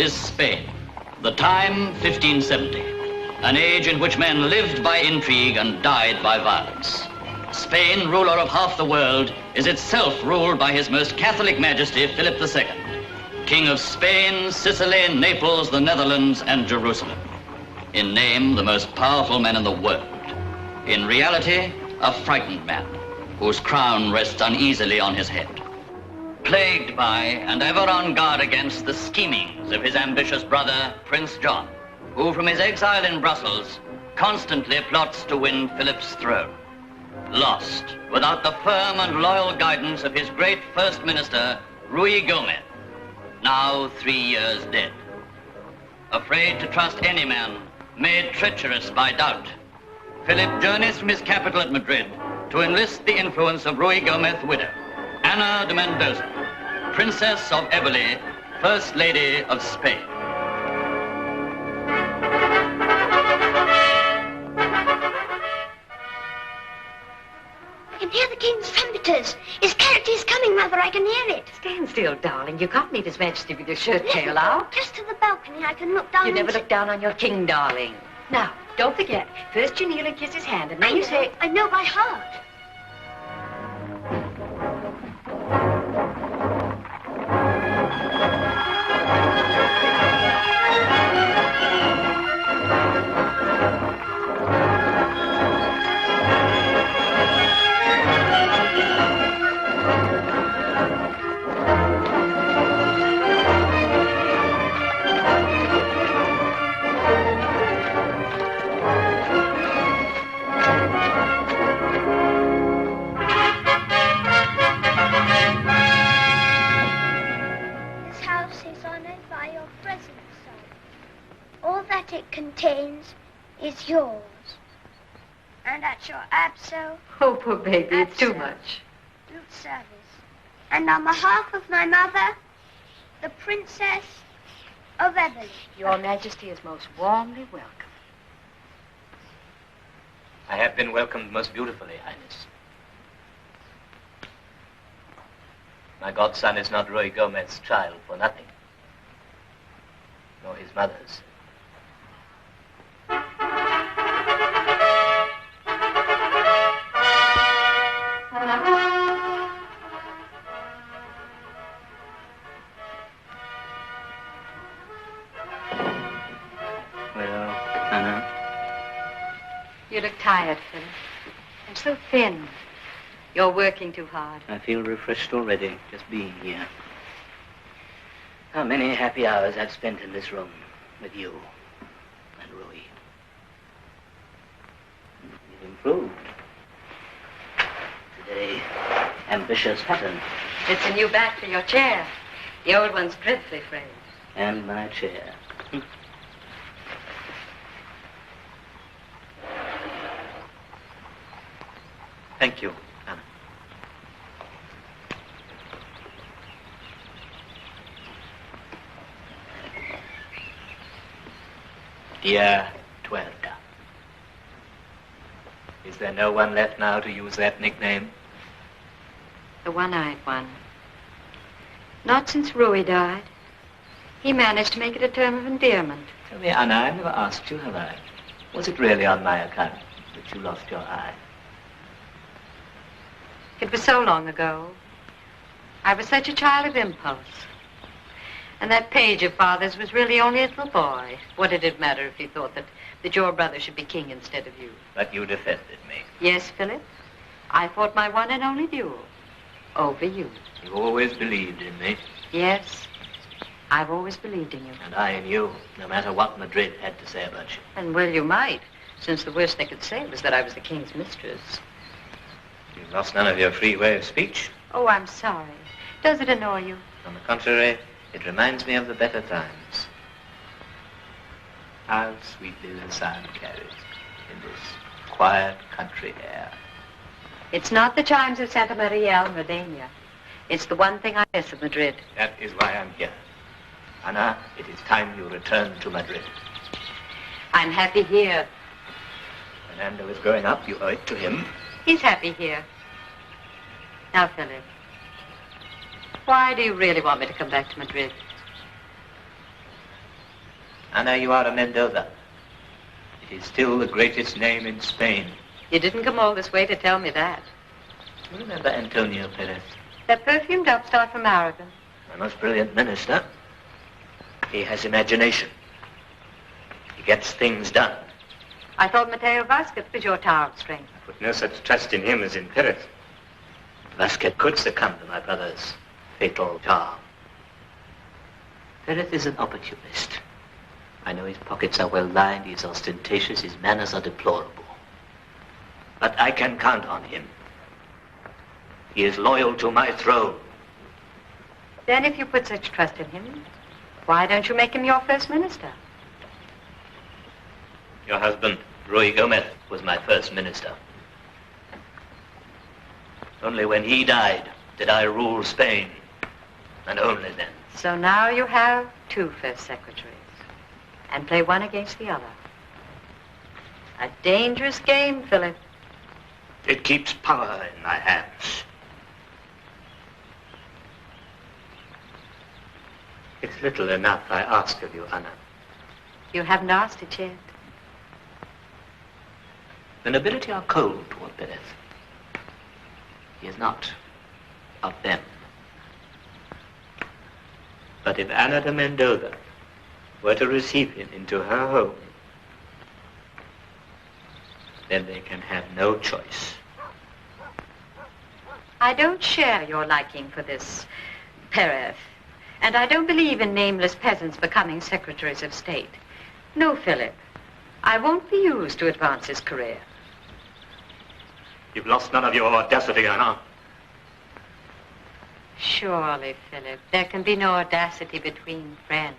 is Spain. The time, 1570. An age in which men lived by intrigue and died by violence. Spain, ruler of half the world, is itself ruled by His Most Catholic Majesty Philip II, King of Spain, Sicily, Naples, the Netherlands, and Jerusalem. In name, the most powerful man in the world. In reality, a frightened man, whose crown rests uneasily on his head. Plagued by and ever on guard against the schemings of his ambitious brother, Prince John, who from his exile in Brussels constantly plots to win Philip's throne. Lost, without the firm and loyal guidance of his great First Minister, Ruy Gomez, now 3 years dead. Afraid to trust any man, made treacherous by doubt, Philip journeys from his capital at Madrid to enlist the influence of Ruy Gomez's widow, Ana de Mendoza, Princess of Eboli, First Lady of Spain. I can hear the King's trumpeters. His carriage is coming, Mother. I can hear it. Stand still, darling. You can't meet His Majesty with your shirt tail out. Just to the balcony. I can look down. You never look down on your king, darling. Now, don't forget. First you kneel and kiss his hand, and then you say... I know by heart. It contains is yours. And at your absolute... Oh, poor baby, it's too much. Service. And on behalf of my mother, the Princess of Eboli. Your Majesty is most warmly welcome. I have been welcomed most beautifully, Highness. My godson is not Ruy Gomez's child for nothing, nor his mother's. You look tired, Philip. And so thin. You're working too hard. I feel refreshed already, just being here. How many happy hours I've spent in this room with you and Ruy. You've improved. Today, ambitious pattern. It's a new back for your chair. The old one's dreadfully frayed. And my chair. Thank you, Anna. Dear Tuerta. Is there no one left now to use that nickname? The one-eyed one. Not since Ruy died. He managed to make it a term of endearment. Tell me, Anna, I've never asked you, have I? Was it really on my account that you lost your eye? It was so long ago. I was such a child of impulse. And that page of father's was really only a little boy. What did it matter if he thought that your brother should be king instead of you? But you defended me. Yes, Philip. I fought my one and only duel. Over you. You always believed in me. Yes. I've always believed in you. And I in you, no matter what Madrid had to say about you. And well, you might, since the worst they could say was that I was the king's mistress. You've lost none of your free way of speech. Oh, I'm sorry. Does it annoy you? On the contrary, it reminds me of the better times. How sweetly the sound carries in this quiet country air. It's not the chimes of Santa Maria Almudena. It's the one thing I miss of Madrid. That is why I'm here. Anna, it is time you return to Madrid. I'm happy here. Fernando is growing up. You owe it to him. He's happy here. Now, Philip, why do you really want me to come back to Madrid? Ana, you are a Mendoza. It is still the greatest name in Spain. You didn't come all this way to tell me that. You remember Antonio Perez? That perfumed upstart from Aragon. A most brilliant minister. He has imagination. He gets things done. I thought Mateo Vasquez was your tower of strength. I put no such trust in him as in Perez. Vasquez could succumb to my brother's fatal charm. Perez is an opportunist. I know his pockets are well lined, he is ostentatious, his manners are deplorable. But I can count on him. He is loyal to my throne. Then if you put such trust in him, why don't you make him your first minister? Your husband, Ruy Gomez, was my first minister. Only when he died did I rule Spain, and only then. So now you have two first secretaries, and play one against the other. A dangerous game, Philip. It keeps power in my hands. It's little enough I ask of you, Ana. You haven't asked it yet. The nobility are cold toward Perez. He is not of them. But if Ana de Mendoza were to receive him into her home, then they can have no choice. I don't share your liking for this Perez, and I don't believe in nameless peasants becoming secretaries of state. No, Philip. I won't be used to advance his career. You've lost none of your audacity, Ana. Surely, Philip, there can be no audacity between friends.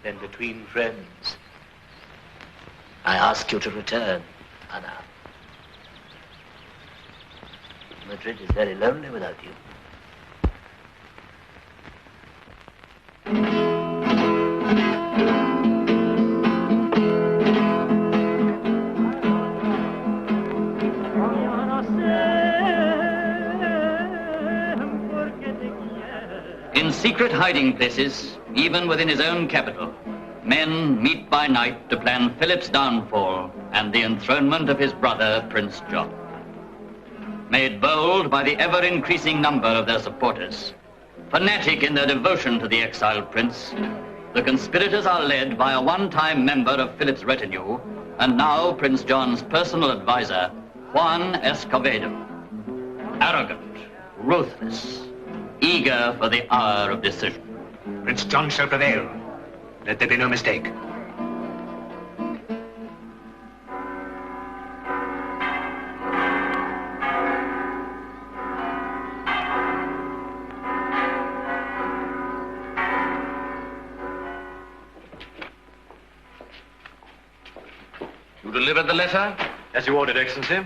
Then between friends, I ask you to return, Ana. Madrid is very lonely without you. In secret hiding places, even within his own capital, men meet by night to plan Philip's downfall and the enthronement of his brother, Prince John. Made bold by the ever-increasing number of their supporters, fanatic in their devotion to the exiled prince, the conspirators are led by a one-time member of Philip's retinue, and now Prince John's personal advisor, Juan Escobedo. Arrogant, ruthless, eager for the hour of decision. Prince John shall prevail. Let there be no mistake. You delivered the letter? As you ordered, Excellency.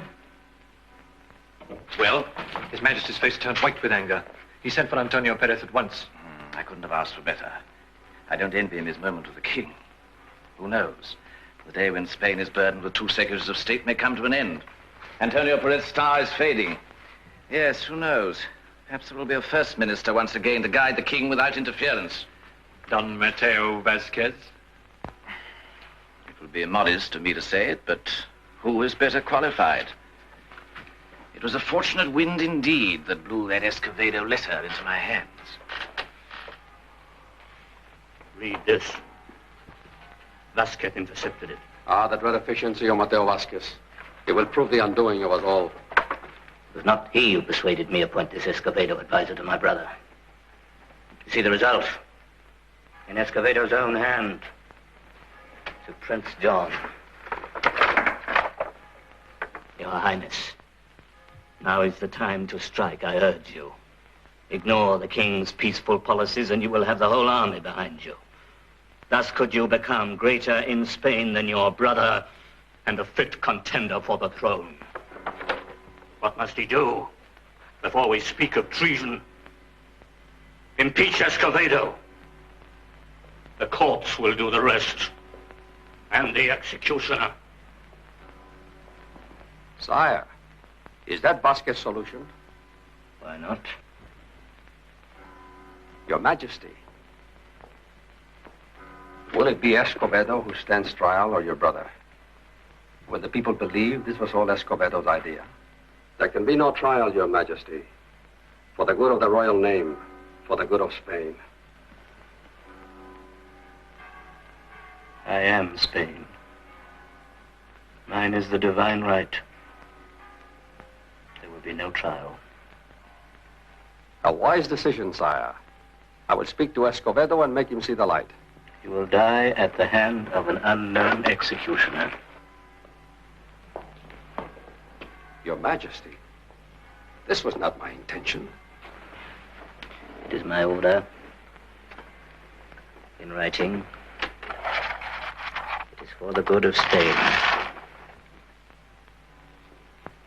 Well, His Majesty's face turned white with anger. He sent for Antonio Perez at once. I couldn't have asked for better. I don't envy him his moment with the king. Who knows? The day when Spain is burdened with two secretaries of state may come to an end. Antonio Perez's star is fading. Yes, who knows? Perhaps there will be a first minister once again to guide the king without interference. Don Mateo Vasquez. It would be immodest of me to say it, but who is better qualified? It was a fortunate wind indeed that blew that Escobedo letter into my hands. Read this. Vasquez intercepted it. Ah, that red efficiency of Mateo Vasquez. It will prove the undoing of us all. It was not he who persuaded me to appoint this Escobedo advisor to my brother. You see the result? In Escobedo's own hand. To Prince John. Your Highness, now is the time to strike, I urge you. Ignore the king's peaceful policies and you will have the whole army behind you. Thus could you become greater in Spain than your brother and a fit contender for the throne. What must he do before we speak of treason? Impeach Escobedo. The corpse will do the rest. And the executioner. Sire, is that Vasquez's solution? Why not? Your Majesty, will it be Escobedo who stands trial or your brother? Will the people believe this was all Escobedo's idea? There can be no trial, Your Majesty. For the good of the royal name, for the good of Spain. I am Spain. Mine is the divine right. There will be no trial. A wise decision, sire. I will speak to Escobedo and make him see the light. You will die at the hand of an unknown executioner. Your Majesty, this was not my intention. It is my order. In writing, it is for the good of Spain.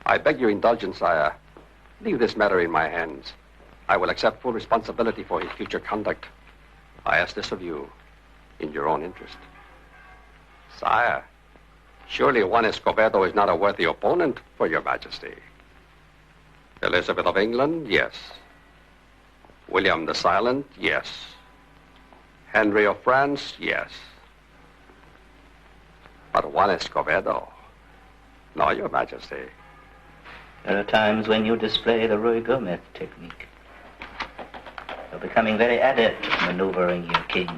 I beg your indulgence, sire. Leave this matter in my hands. I will accept full responsibility for his future conduct. I ask this of you, in your own interest. Sire, surely Juan Escobedo is not a worthy opponent for your Majesty. Elizabeth of England, yes. William the Silent, yes. Henry of France, yes. But Juan Escobedo, no, your Majesty. There are times when you display the Ruy Gomez technique. You're becoming very adept at maneuvering your king.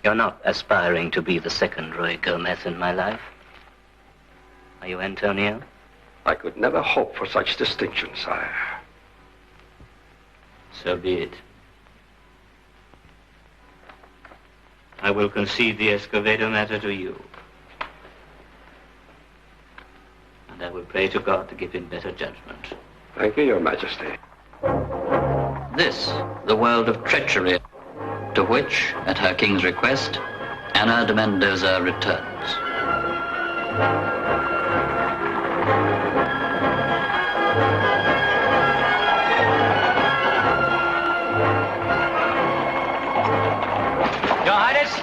You're not aspiring to be the second Ruy Gomez in my life. Are you, Antonio? I could never hope for such distinction, sire. So be it. I will concede the Escobedo matter to you. And I will pray to God to give him better judgment. Thank you, your Majesty. This, the world of treachery, to which, at her king's request, Ana de Mendoza returns. Your Highness,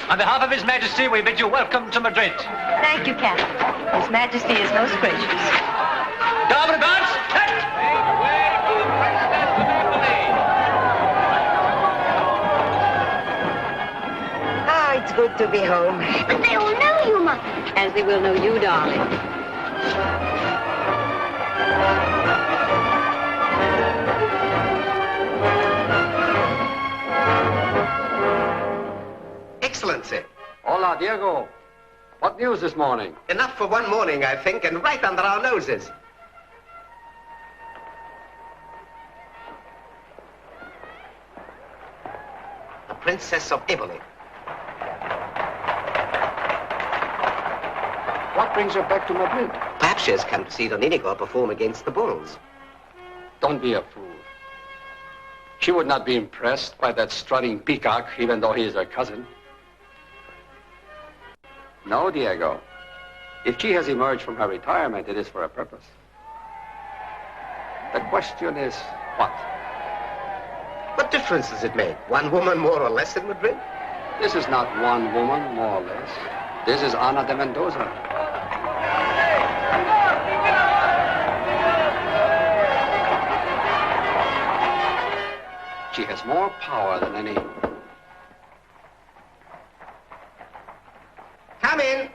on behalf of His Majesty, we bid you welcome to Madrid. Thank you, Captain. His Majesty is most gracious. Double guards, Oh, it's good to be home. But they all know you, Mother. As they will know you, darling. Excellency. Hola, Diego. What news this morning? Enough for one morning, I think, and right under our noses. The Princess of Eboli. What brings her back to Madrid? Perhaps she has come to see Don Inigo perform against the bulls. Don't be a fool. She would not be impressed by that strutting peacock, even though he is her cousin. No, Diego. If she has emerged from her retirement, it is for a purpose. The question is, what? What difference does it make? One woman more or less in Madrid? This is not one woman, more or less. This is Ana de Mendoza. She has more power than any... Come in.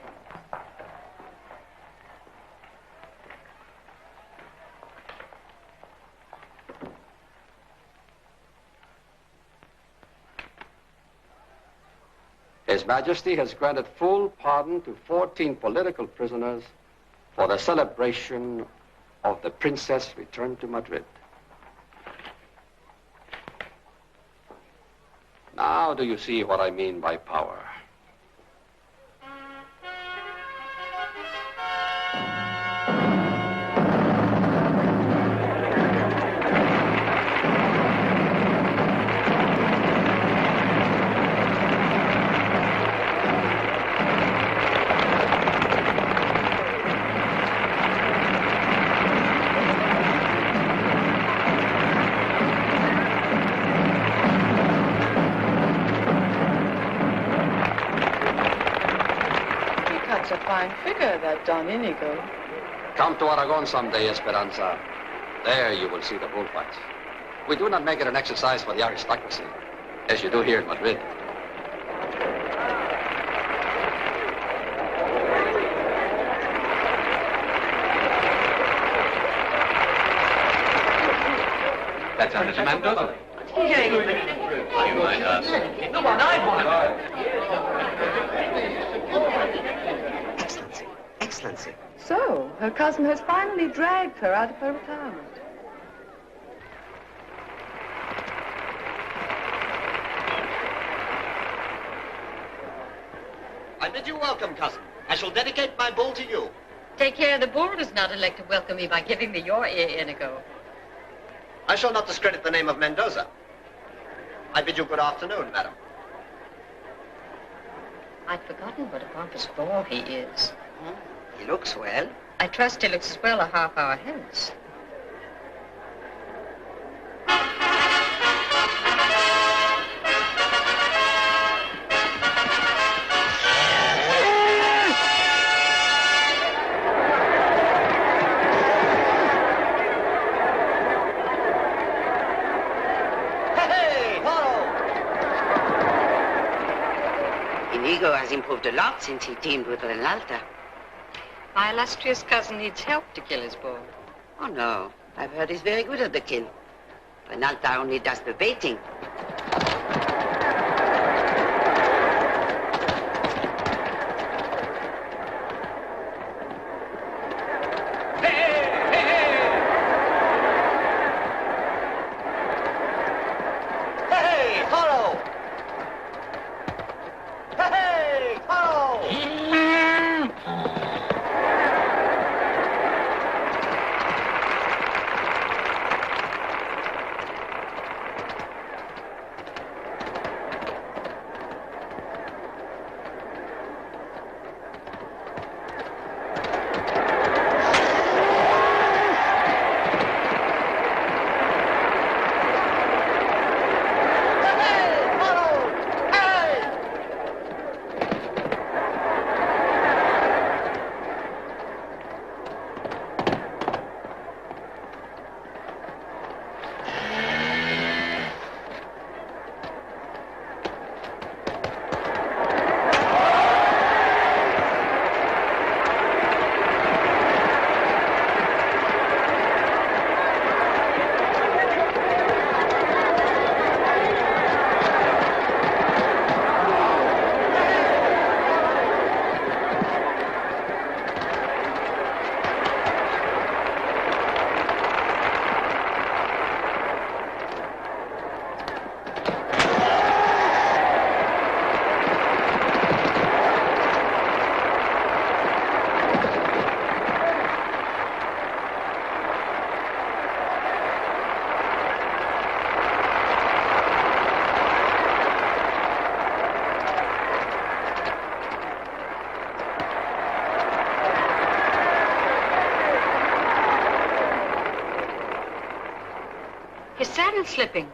His Majesty has granted full pardon to 14 political prisoners for the celebration of the princess' return to Madrid. Now do you see what I mean by power? Fine figure, that Don Inigo. Come to Aragon someday, Esperanza. There you will see the bullfights. We do not make it an exercise for the aristocracy, as you do here in Madrid. That's Ana de Mendoza. You might ask. Excellency, Excellency. So, her cousin has finally dragged her out of her retirement. I bid you welcome, cousin. I shall dedicate my bull to you. Take care the bull does not elect to welcome me by giving me your ear, Inigo. I shall not discredit the name of Mendoza. I bid you good afternoon, madam. I'd forgotten what a pompous bore he is. He looks well. I trust he looks as well a half hour hence. Inigo has improved a lot since he teamed with Renalta. My illustrious cousin needs help to kill his bull. Oh, no. I've heard he's very good at the kill. Renalta only does the baiting. His saddle's slipping.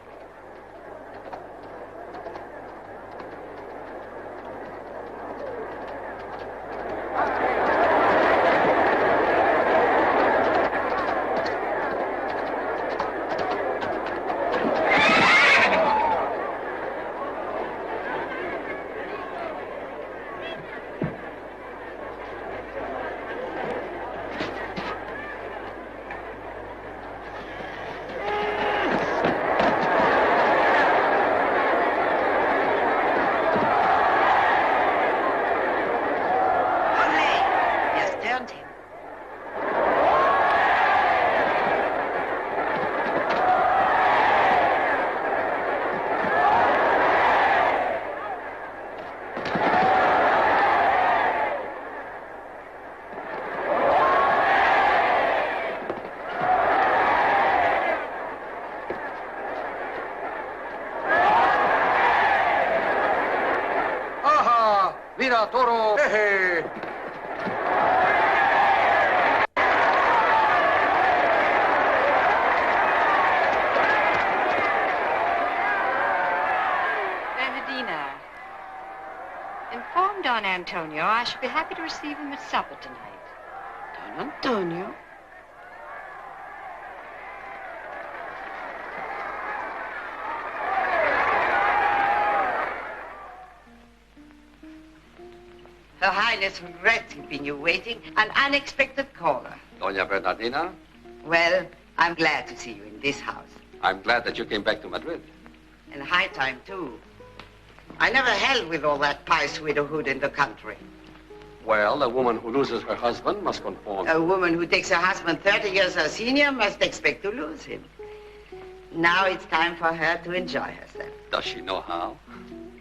Mira, toro. Jeje. Bernardina, inform Don Antonio I shall be happy to receive him at supper tonight. Don Antonio? Highness regrets keeping you waiting. An unexpected caller. Doña Bernardina, Well, I'm glad to see you in this house. I'm glad that you came back to Madrid. And high time, too. I never held with all that pious widowhood in the country. Well, a woman who loses her husband must conform. A woman who takes her husband 30 years her senior must expect to lose him. Now it's time for her to enjoy herself. Does she know how?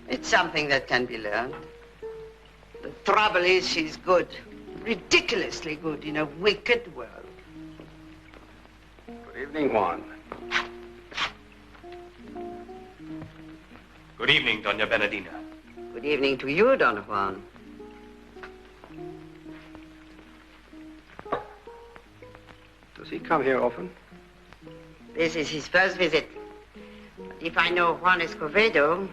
It's something that can be learned. The trouble is she's good, ridiculously good in a wicked world. Good evening, Juan. Good evening, Doña Bernardina. Good evening to you, Don Juan. Does he come here often? This is his first visit. But if I know Juan Escovedo,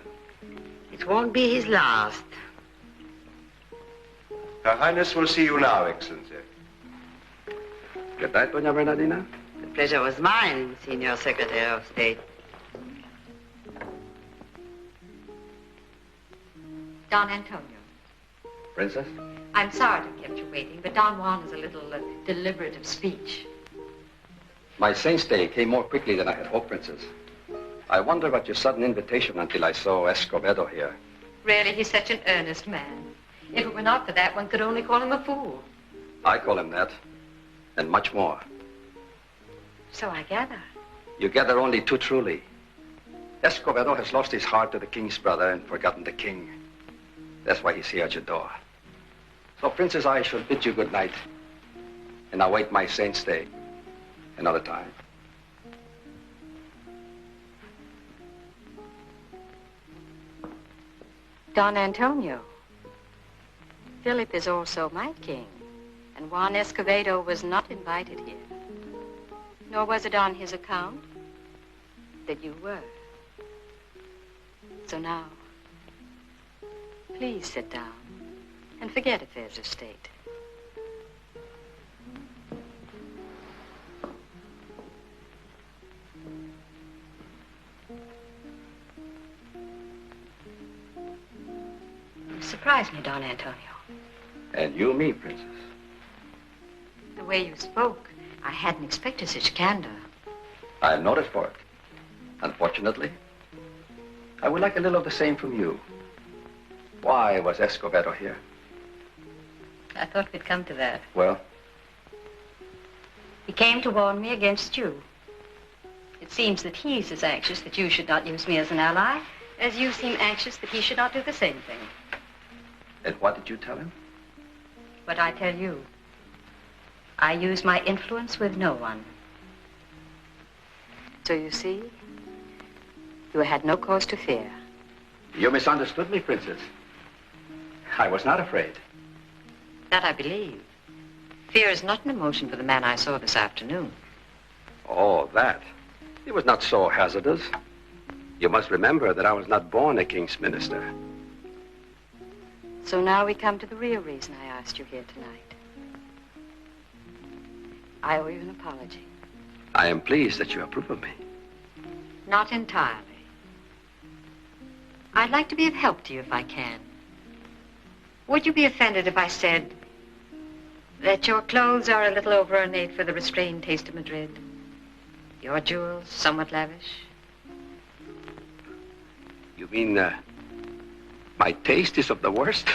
it won't be his last. Her Highness will see you now, Excellency. Good night, Doña Bernardina. The pleasure was mine, Senior Secretary of State. Don Antonio. Princess? I'm sorry to have kept you waiting, but Don Juan is a little deliberate of speech. My saint's day came more quickly than I had hoped, Princess. I wonder about your sudden invitation until I saw Escobedo here. Really, he's such an earnest man. If it were not for that, one could only call him a fool. I call him that, and much more. So I gather. You gather only too truly. Escobedo has lost his heart to the king's brother and forgotten the king. That's why he's here at your door. So, Princess, I shall bid you good night and await my saint's day another time. Don Antonio. Philip is also my king, and Juan Escovedo was not invited here. Nor was it on his account that you were. So now, please sit down and forget affairs of state. You surprised me, Don Antonio. And you me, Princess. The way you spoke, I hadn't expected such candor. I am noted for it. Unfortunately, I would like a little of the same from you. Why was Escobedo here? I thought we'd come to that. Well? He came to warn me against you. It seems that he's as anxious that you should not use me as an ally as you seem anxious that he should not do the same thing. And what did you tell him? What I tell you. I use my influence with no one. So you see, you had no cause to fear. You misunderstood me, Princess. I was not afraid. That I believe. Fear is not an emotion for the man I saw this afternoon. Oh, that. It was not so hazardous. You must remember that I was not born a king's minister. So now we come to the real reason I asked you here tonight. I owe you an apology. I am pleased that you approve of me. Not entirely. I'd like to be of help to you if I can. Would you be offended if I said that your clothes are a little over ornate for the restrained taste of Madrid? Your jewels somewhat lavish? You mean, my taste is of the worst?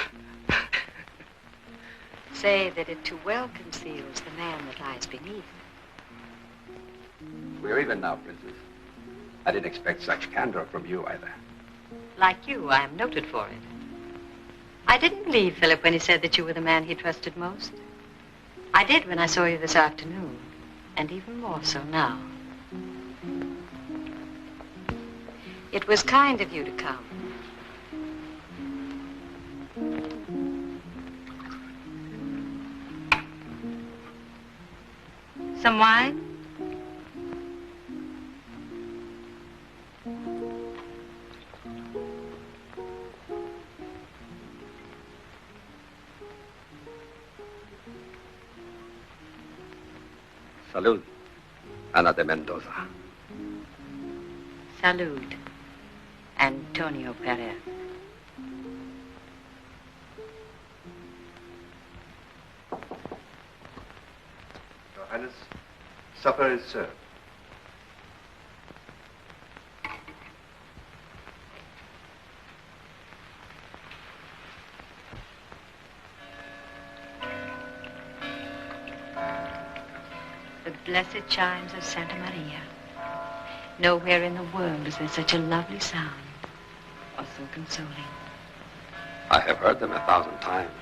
Say that it too well conceals the man that lies beneath. We're even now, Princess. I didn't expect such candor from you either. Like you, I am noted for it. I didn't believe Philip when he said that you were the man he trusted most. I did when I saw you this afternoon, and even more so now. It was kind of you to come. Some wine? Salud, Ana de Mendoza. Salud, Antonio Perez. Highness, supper is served. The blessed chimes of Santa Maria. Nowhere in the world is there such a lovely sound, or so consoling. I have heard them 1,000 times,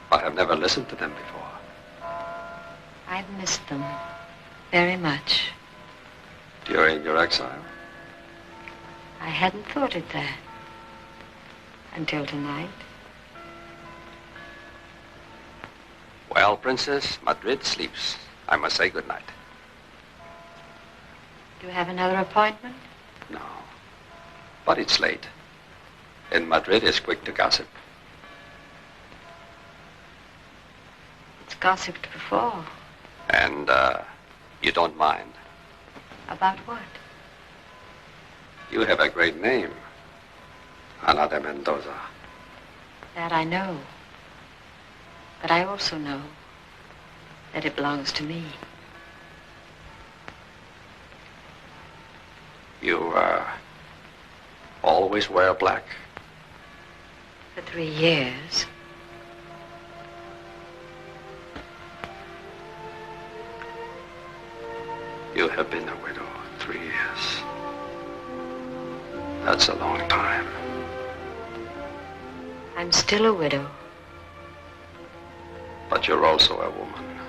but have never listened to them before. I've missed them very much. During your exile? I hadn't thought it that until tonight. Well, Princess, Madrid sleeps. I must say good night. Do you have another appointment? No, but it's late. And Madrid is quick to gossip. It's gossiped before. And, you don't mind? About what? You have a great name, Ana de Mendoza. That I know. But I also know that it belongs to me. You, always wear black? For 3 years. You have been a widow 3 years. That's a long time. I'm still a widow. But you're also a woman.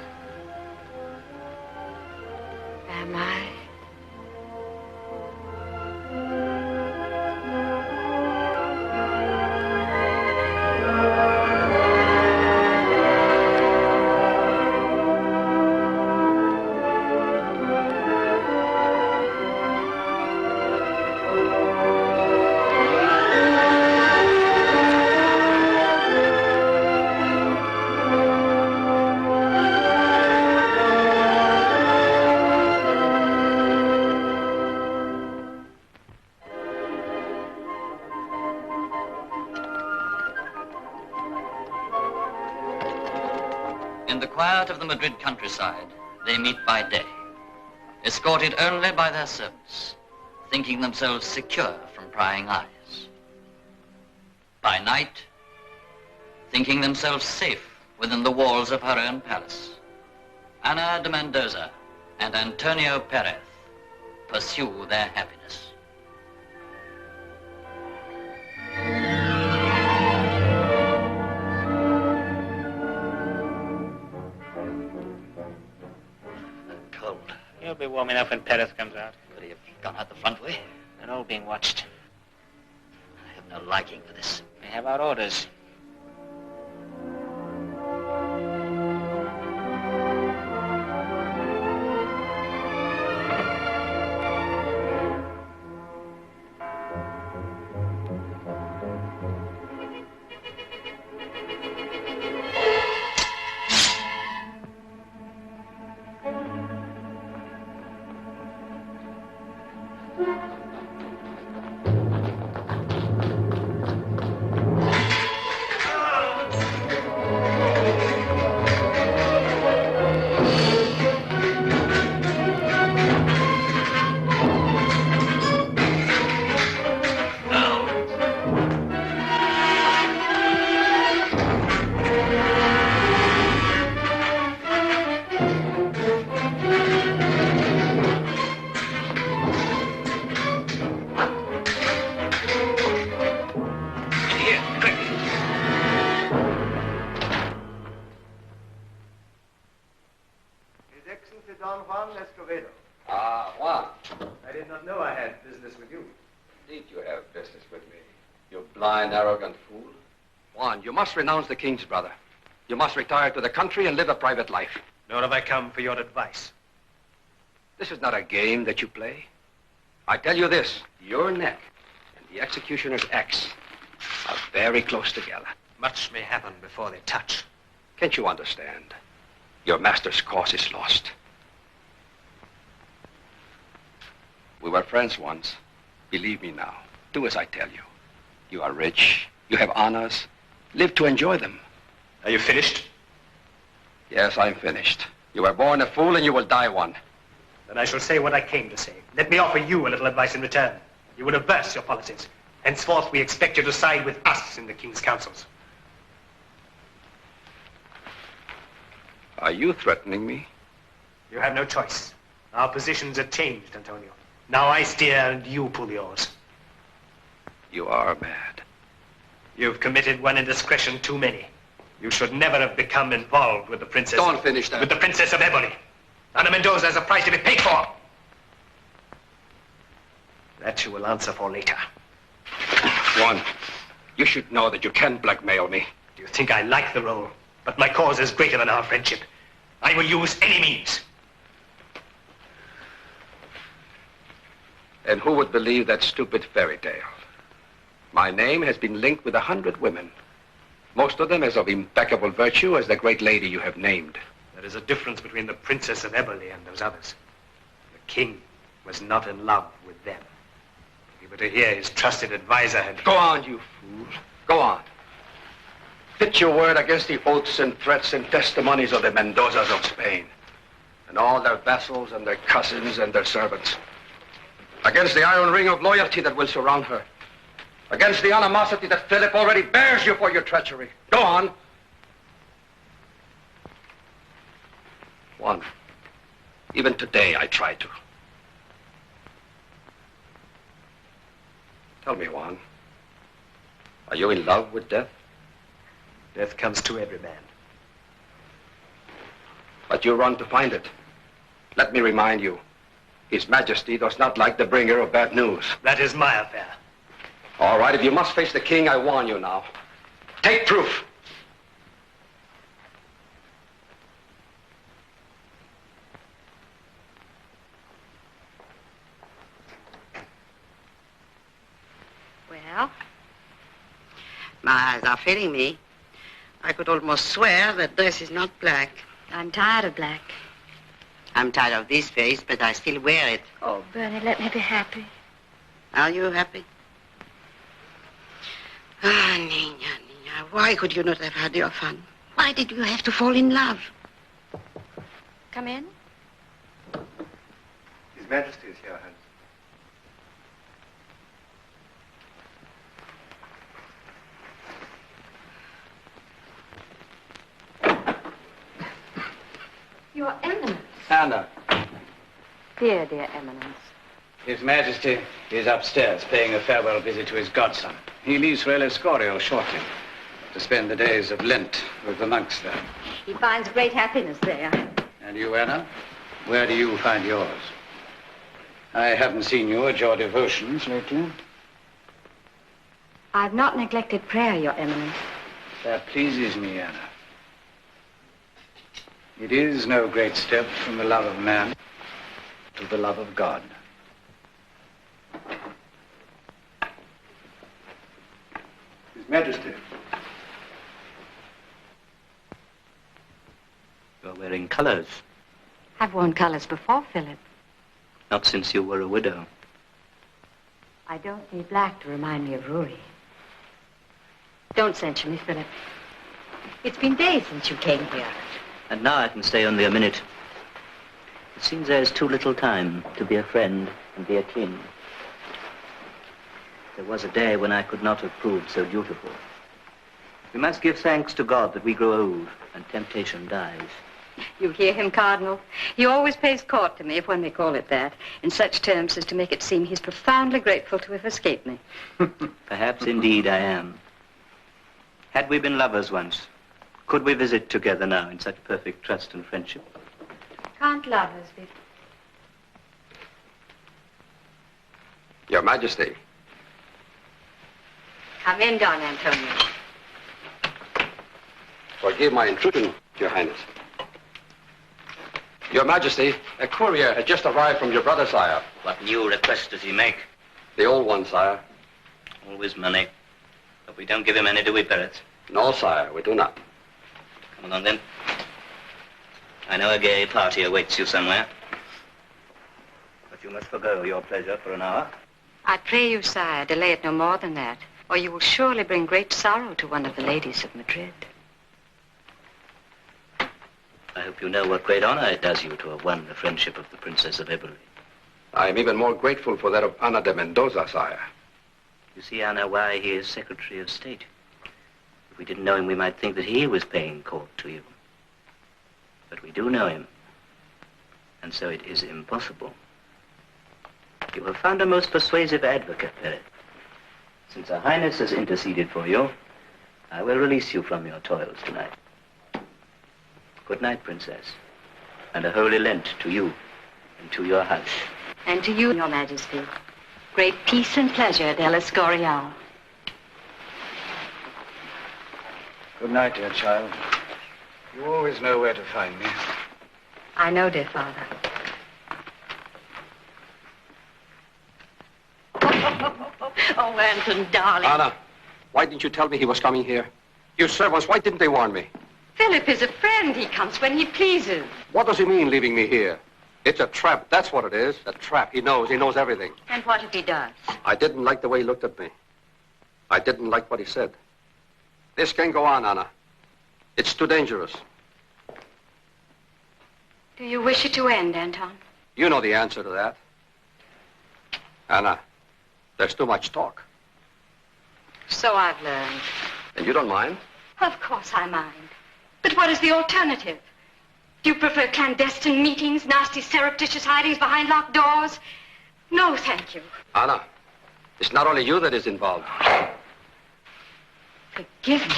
Am I? In the quiet of the Madrid countryside, they meet by day, escorted only by their servants, thinking themselves secure from prying eyes. By night, thinking themselves safe within the walls of her own palace, Ana de Mendoza and Antonio Perez pursue their happiness. You'll be warm enough when Perez comes out. Could he have gone out the front way? They're all being watched. I have no liking for this. We have our orders. Renounce the king's brother. You must retire to the country and live a private life. Nor have I come for your advice. This is not a game that you play. I tell you this, your neck and the executioner's axe are very close together. Much may happen before they touch. Can't you understand? Your master's cause is lost. We were friends once. Believe me now. Do as I tell you. You are rich. You have honors. Live to enjoy them. Are you finished? Yes, I'm finished. You were born a fool and you will die one. Then I shall say what I came to say. Let me offer you a little advice in return. You will reverse your policies. Henceforth, we expect you to side with us in the King's councils. Are you threatening me? You have no choice. Our positions are changed, Antonio. Now I steer and you pull the oars. You are mad. You've committed one indiscretion too many. You should never have become involved with the princess. Don't finish that. With the Princess of Ebony. Ana Mendoza has a price to be paid for. That you will answer for later. Juan, you should know that you can't blackmail me. Do you think I like the role? But my cause is greater than our friendship. I will use any means. And who would believe that stupid fairy tale? My name has been linked with 100 women. Most of them as of impeccable virtue as the great lady you have named. There is a difference between the Princess of Ebony and those others. The king was not in love with them. If he were to hear his trusted advisor had... Go on, you fool. Go on. Fit your word against the oaths and threats and testimonies of the Mendozas of Spain. And all their vassals and their cousins and their servants. Against the iron ring of loyalty that will surround her. Against the animosity that Philip already bears you for your treachery. Go on. Juan, even today I try to. Tell me, Juan, are you in love with death? Death comes to every man. But you run to find it. Let me remind you, His Majesty does not like the bringer of bad news. That is my affair. All right, if you must face the king, I warn you now. Take proof. Well, my eyes are failing me. I could almost swear that dress is not black. I'm tired of black. I'm tired of this face, but I still wear it. Oh, Bernie, let me be happy. Are you happy? Ah, Nina, why could you not have had your fun? Why did you have to fall in love? Come in. His Majesty is here, Hans. Your Eminence. Anna, Dear Eminence. His Majesty is upstairs paying a farewell visit to his godson. He leaves for El Escorial shortly to spend the days of Lent with the monks there. He finds great happiness there. And you, Anna, where do you find yours? I haven't seen you at your devotions lately. I've not neglected prayer, Your Eminence. That pleases me, Anna. It is no great step from the love of man to the love of God. His Majesty. You're wearing colors. I've worn colors before, Philip. Not since you were a widow. I don't need black to remind me of Rory. Don't censure me, Philip. It's been days since you came here. And now I can stay only a minute. It seems there's too little time to be a friend and be a king. There was a day when I could not have proved so dutiful. We must give thanks to God that we grow old and temptation dies. You hear him, Cardinal? He always pays court to me, if one may call it that, in such terms as to make it seem he's profoundly grateful to have escaped me. Perhaps indeed I am. Had we been lovers once, could we visit together now in such perfect trust and friendship? Can't lovers be? Your Majesty. Come in, Don Antonio. Forgive my intrusion, Your Highness. Your Majesty, a courier has just arrived from your brother, sire. What new request does he make? The old one, sire. Always money. But we don't give him any, do we, Perez? No, sire, we do not. Come along, then. I know a gay party awaits you somewhere. But you must forgo your pleasure for an hour. I pray you, sire, delay it no more than that, or you will surely bring great sorrow to one of the ladies of Madrid. I hope you know what great honor it does you to have won the friendship of the Princess of Eboli. I am even more grateful for that of Ana de Mendoza, sire. You see, Ana, why he is Secretary of State. If we didn't know him, we might think that he was paying court to you. But we do know him, and so it is impossible. You have found a most persuasive advocate, Perez. Since Her Highness has interceded for you, I will release you from your toils tonight. Good night, Princess, and a holy Lent to you and to your house. And to you, Your Majesty. Great peace and pleasure at El Escorial. Good night, dear child. You always know where to find me. I know, dear father. Oh, Anton, darling. Ana, why didn't you tell me he was coming here? You servants, why didn't they warn me? Philip is a friend. He comes when he pleases. What does he mean, leaving me here? It's a trap, that's what it is. A trap. He knows everything. And what if he does? I didn't like the way he looked at me. I didn't like what he said. This can't go on, Ana. It's too dangerous. Do you wish it to end, Anton? You know the answer to that. Ana, there's too much talk. So I've learned. And you don't mind? Of course I mind. But what is the alternative? Do you prefer clandestine meetings, nasty surreptitious hidings behind locked doors? No, thank you. Ana, it's not only you that is involved. Forgive me.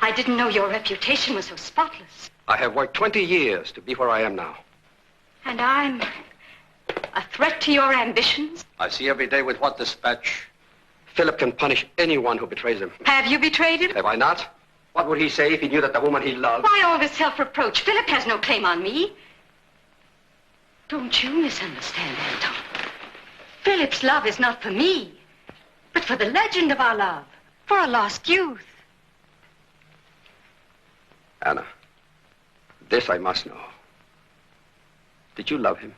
I didn't know your reputation was so spotless. I have worked 20 years to be where I am now. And I'm a threat to your ambitions? I see every day with what dispatch Philip can punish anyone who betrays him. Have you betrayed him? Have I not? What would he say if he knew that the woman he loved... Why all this self-reproach? Philip has no claim on me. Don't you misunderstand, Anton. Philip's love is not for me, but for the legend of our love, for a lost youth. Ana, this I must know. Did you love him?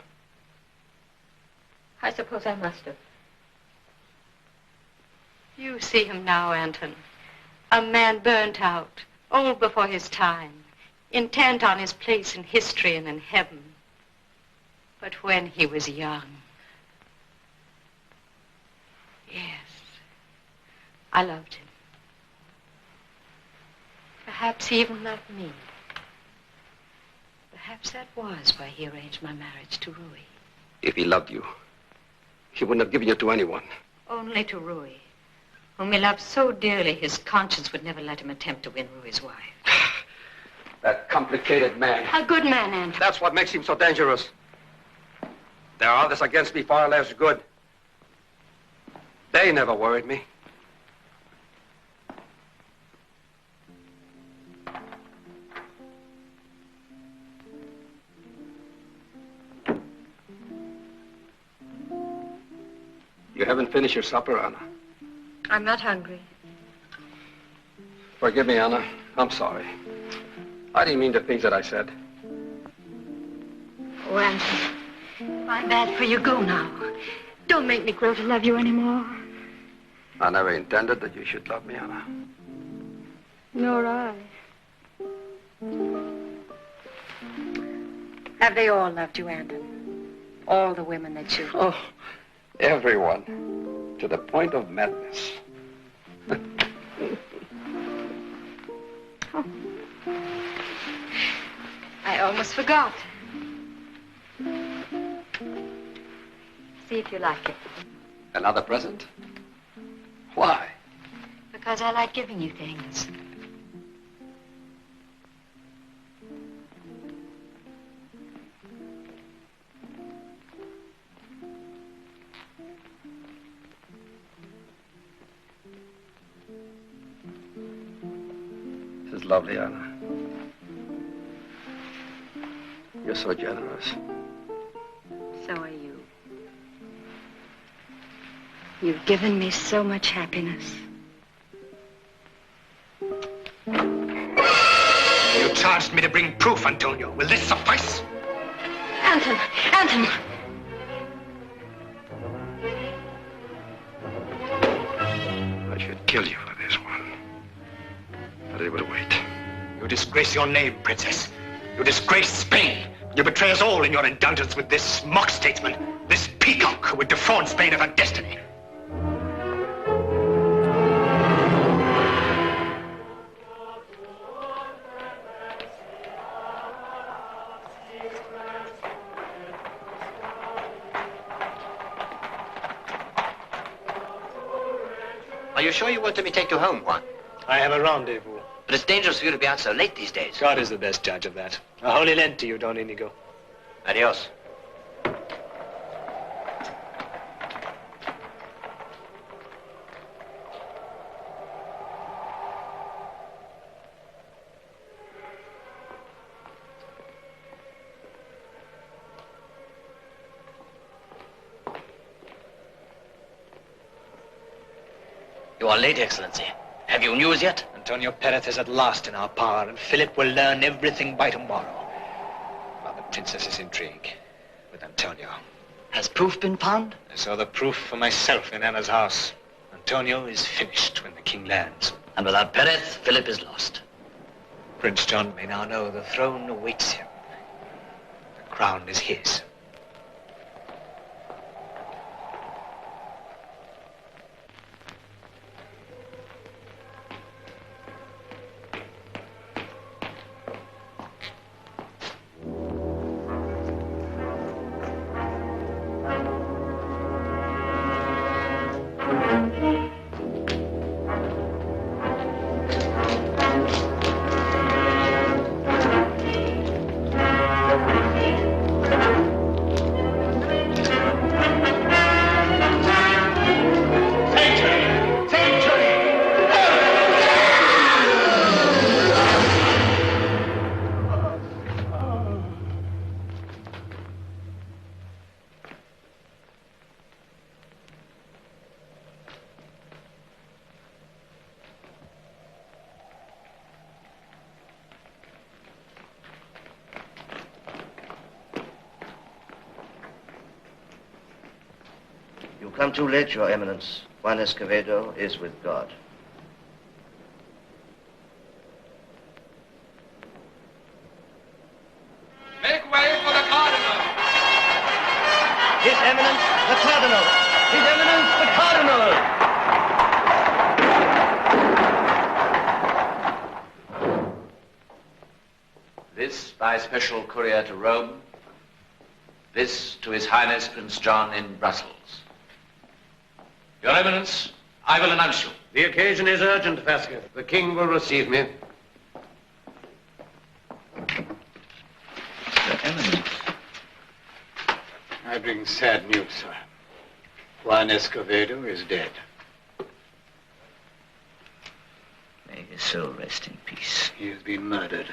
I suppose I must have. You see him now, Anton. A man burnt out, old before his time, intent on his place in history and in heaven. But when he was young... Yes, I loved him. Perhaps he even loved me. Perhaps that was why he arranged my marriage to Rui. If he loved you, he wouldn't have given you to anyone. Only to Rui, whom he loved so dearly his conscience would never let him attempt to win Rui's wife. That complicated man. A good man, Anton. That's what makes him so dangerous. There are others against me far less good. They never worried me. You haven't finished your supper, Ana. I'm not hungry. Forgive me, Ana. I'm sorry. I didn't mean the things that I said. Oh, Anton, I'm bad for you. Go now. Don't make me grow to love you anymore. I never intended that you should love me, Ana. Nor I. Have they all loved you, Anton? All the women that you... Oh, everyone. To the point of madness. Oh. I almost forgot. See if you like it. Another present? Why? Because I like giving you things. This is lovely, Ana. You're so generous. So are you. You've given me so much happiness. You charged me to bring proof, Antonio. Will this suffice? Anton! Anton! I should kill you for this one. But it will wait. You disgrace your name, Princess. You disgrace Spain. You betray us all in your indulgence with this mock statesman, this peacock who would defraud Spain of her destiny. Are you sure you won't let me take you home, Juan? I have a rendezvous. But it's dangerous for you to be out so late these days. God is the best judge of that. A holy Lent to you, Don Inigo. Adios. You are late, Excellency. Have you news yet? Antonio Perez is at last in our power, and Philip will learn everything by tomorrow about the princess's intrigue with Antonio. Has proof been found? I saw the proof for myself in Anna's house. Antonio is finished when the king lands. And without Perez, Philip is lost. Prince John may now know the throne awaits him. The crown is his. You come too late, Your Eminence. Juan Escovedo is with God. Make way for the Cardinal! His Eminence, the Cardinal! His Eminence, the Cardinal! This by special courier to Rome. This to His Highness Prince John in Brussels. Your Eminence, I will announce you. The occasion is urgent, Vasquez. The king will receive me. Your Eminence. I bring sad news, sir. Juan Escovedo is dead. May his soul rest in peace. He has been murdered.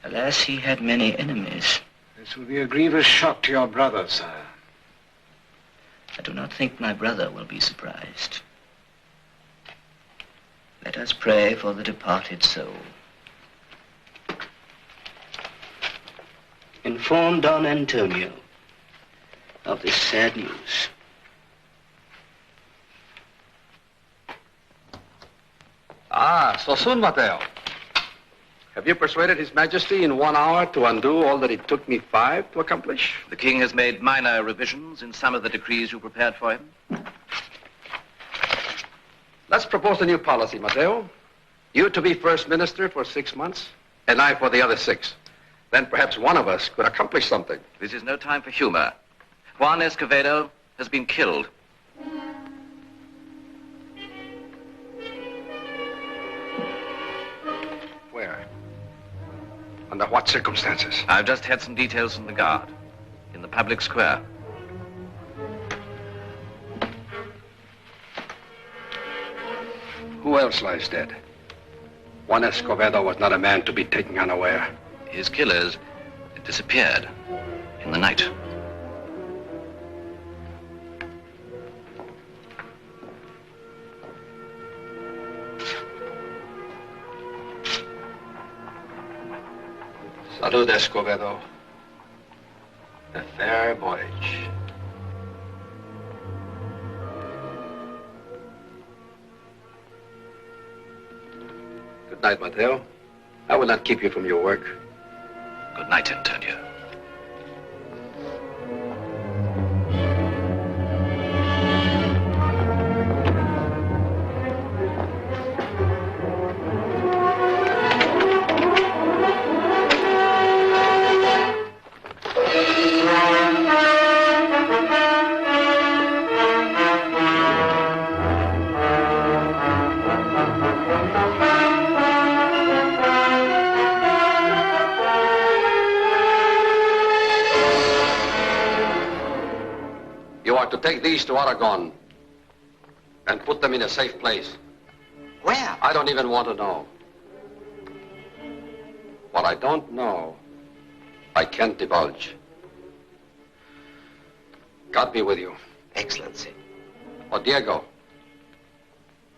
Alas, he had many enemies. This will be a grievous shock to your brother, sir. I do not think my brother will be surprised. Let us pray for the departed soul. Inform Don Antonio of this sad news. Ah, so soon, Mateo. Have you persuaded His Majesty in 1 hour to undo all that it took me 5 to accomplish? The king has made minor revisions in some of the decrees you prepared for him. Let's propose a new policy, Mateo. You to be first minister for 6 months, and I for the other 6. Then perhaps one of us could accomplish something. This is no time for humor. Juan Escovedo has been killed. Where? Under what circumstances? I've just had some details from the guard. In the public square. Who else lies dead? Juan Escovedo was not a man to be taken unaware. His killers disappeared in the night. Salud, Escovedo. A fair voyage. Good night, Mateo. I will not keep you from your work. Good night, Antonio. You are to take these to Aragon and put them in a safe place. Where? I don't even want to know. What I don't know, I can't divulge. God be with you. Excellency. Oh, Diego,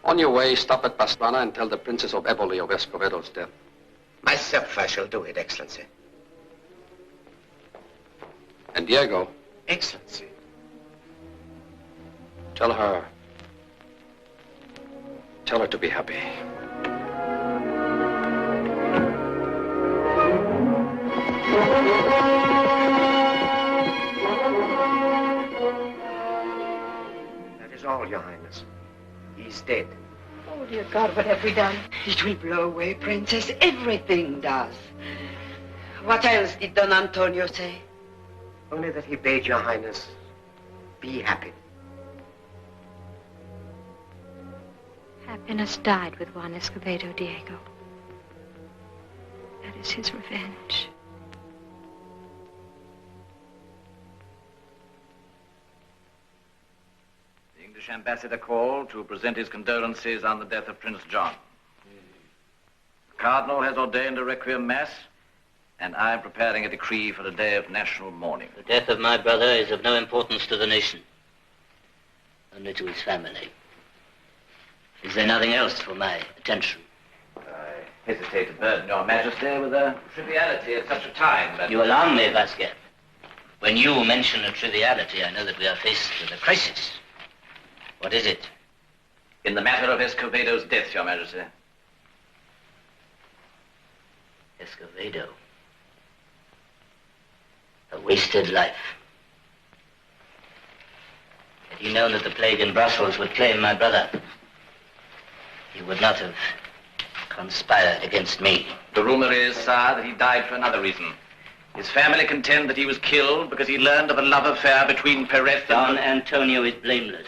on your way, stop at Pastrana and tell the Princess of Eboli of Escovedo's death. Myself, I shall do it, Excellency. And Diego, Excellency. tell her to be happy. That is all, Your Highness. He's dead. Oh, dear God, what have we done? It will blow away, Princess. Everything does. What else did Don Antonio say? Only that he bade Your Highness be happy. Happiness died with Juan Escovedo, Diego. That is his revenge. The English ambassador called to present his condolences on the death of Prince John. The Cardinal has ordained a requiem mass, and I am preparing a decree for a day of national mourning. The death of my brother is of no importance to the nation, only to his family. Is there nothing else for my attention? I hesitate to burden Your Majesty with a triviality at such a time, but... You alarm me, Vasquez. When you mention a triviality, I know that we are faced with a crisis. What is it? In the matter of Escovedo's death, Your Majesty. Escovedo. A wasted life. Had he known that the plague in Brussels would claim my brother, he would not have conspired against me. The rumor is, sir, that he died for another reason. His family contend that he was killed because he learned of a love affair between Perez and... Don Antonio is blameless.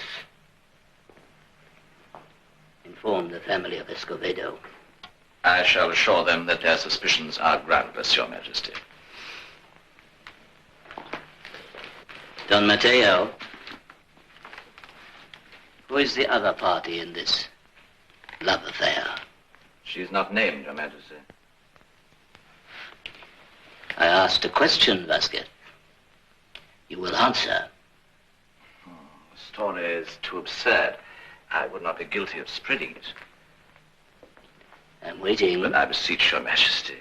Inform the family of Escovedo. I shall assure them that their suspicions are groundless, Your Majesty. Don Mateo, who is the other party in this love affair? She is not named, Your Majesty. I asked a question, Vasquez. You will answer. The story is too absurd. I would not be guilty of spreading it. I'm waiting. But I beseech Your Majesty.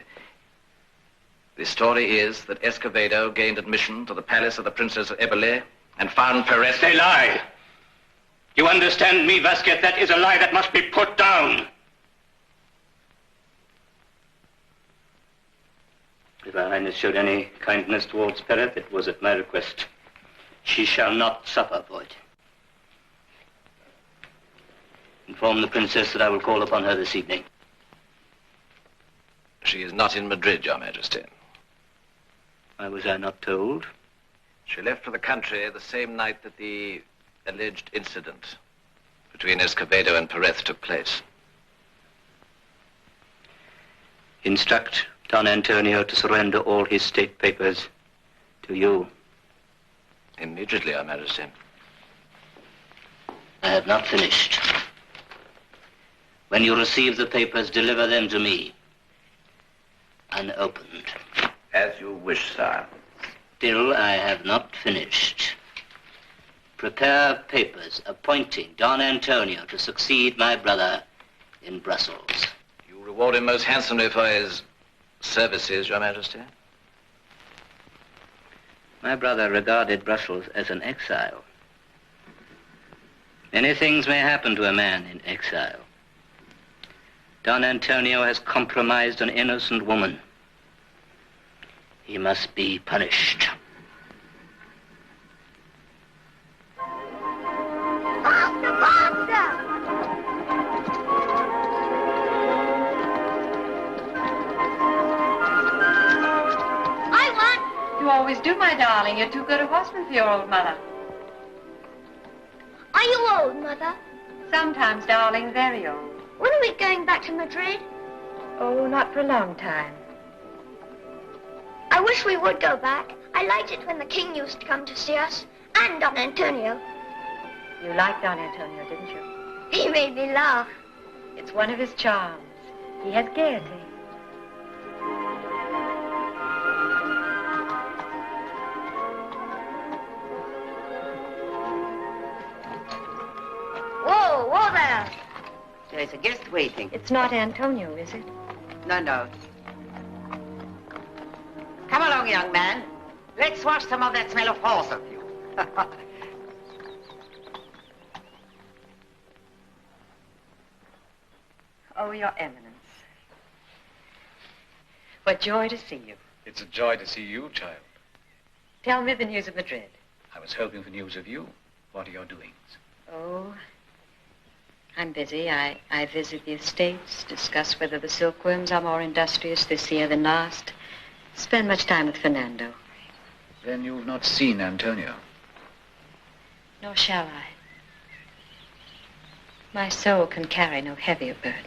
The story is that Escovedo gained admission to the palace of the Princess of Eboli and found Perez... They lie! You understand me, Vasquez? That is a lie that must be put down. If Her Highness showed any kindness towards Perez, it was at my request. She shall not suffer for it. Inform the princess that I will call upon her this evening. She is not in Madrid, Your Majesty. Why was I not told? She left for the country the same night that the alleged incident between Escovedo and Perez took place. Instruct Don Antonio to surrender all his state papers to you. Immediately, Your Majesty. I have not finished. When you receive the papers, deliver them to me, unopened. As you wish, sir. Still, I have not finished. Prepare papers appointing Don Antonio to succeed my brother in Brussels. You reward him most handsomely for his services, Your Majesty. My brother regarded Brussels as an exile. Many things may happen to a man in exile. Don Antonio has compromised an innocent woman. He must be punished. You always do, my darling. You're too good a horseman for your old mother. Are you old, Mother? Sometimes, darling, very old. When are we going back to Madrid? Oh, not for a long time. I wish we would go back. I liked it when the king used to come to see us, and Don Antonio. You liked Don Antonio, didn't you? He made me laugh. It's one of his charms. He has gaiety. Whoa, whoa there. There's a guest waiting. It's not Antonio, is it? No, no. Come along, young man. Let's wash some of that smell of horse of you. Oh, Your Eminence. What joy to see you. It's a joy to see you, child. Tell me the news of Madrid. I was hoping for news of you. What are your doings? Oh, I'm busy. I visit the estates, discuss whether the silkworms are more industrious this year than last. Spend much time with Fernando. Then you've not seen Antonio. Nor shall I. My soul can carry no heavier burden.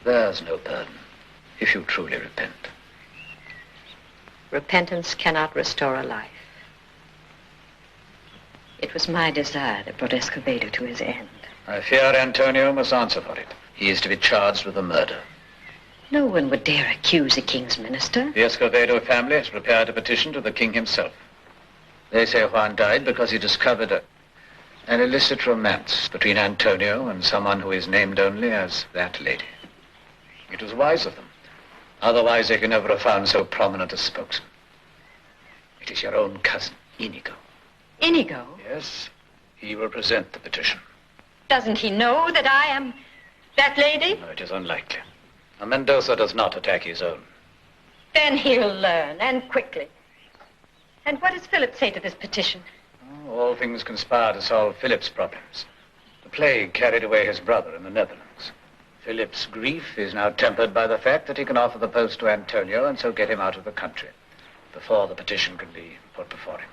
There's no burden, if you truly repent. Repentance cannot restore a life. It was my desire that brought Escobedo to his end. I fear Antonio must answer for it. He is to be charged with a murder. No one would dare accuse a king's minister. The Escobedo family has prepared a petition to the king himself. They say Juan died because he discovered an illicit romance between Antonio and someone who is named only as that lady. It was wise of them. Otherwise, they could never have found so prominent a spokesman. It is your own cousin, Inigo. Inigo? Yes, he will present the petition. Doesn't he know that I am that lady? No, it is unlikely. A Mendoza does not attack his own. Then he'll learn, and quickly. And what does Philip say to this petition? Oh, all things conspire to solve Philip's problems. The plague carried away his brother in the Netherlands. Philip's grief is now tempered by the fact that he can offer the post to Antonio and so get him out of the country before the petition can be put before him.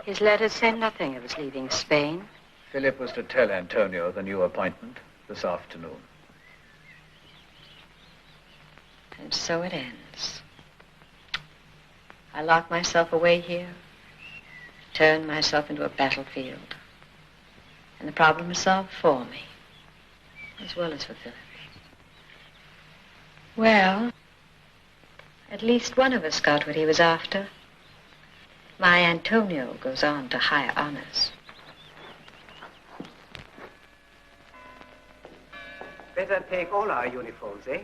His letters say nothing of his leaving Spain. Philip was to tell Antonio the new appointment this afternoon. And so it ends. I lock myself away here, turn myself into a battlefield, and the problem is solved for me, as well as for Philip. Well, at least one of us got what he was after. My Antonio goes on to higher honors. Better take all our uniforms, eh?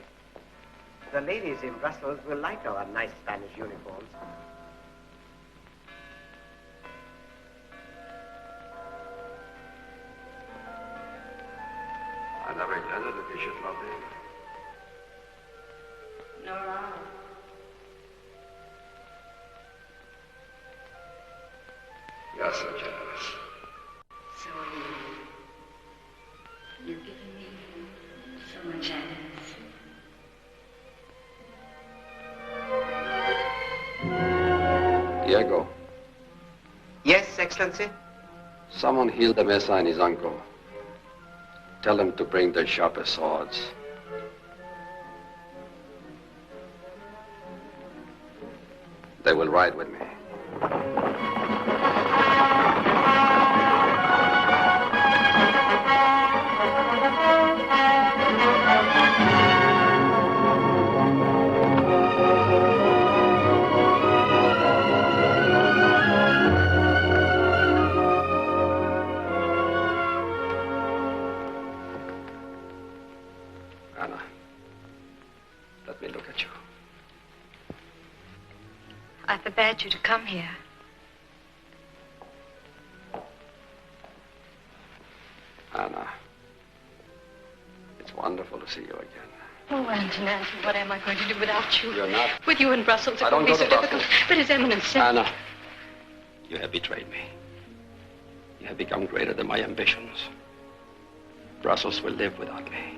The ladies in Brussels will like our nice Spanish uniforms. Un arreglado de fiches Martin. No wrong. You're so generous. So are you. You've given me so much happiness. Diego, Yes, Excellency? someone heal the Mesa and his uncle. Tell them to bring their sharpest swords. They will ride with me. Anna, let me look at you. I forbade you to come here. Anna, it's wonderful to see you again. Oh, Anton, what am I going to do without you? You're not. With you in Brussels, I it don't will be go so to Brussels. difficult. But His Eminence said... Anna, you have betrayed me. You have become greater than my ambitions. Brussels will live without me.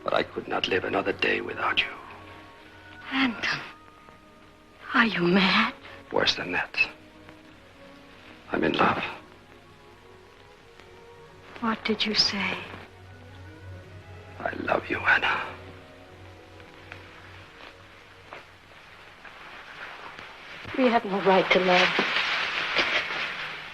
But I could not live another day without you. Anton, are you mad? Worse than that. I'm in love. What did you say? I love you, Anna. We have no right to love.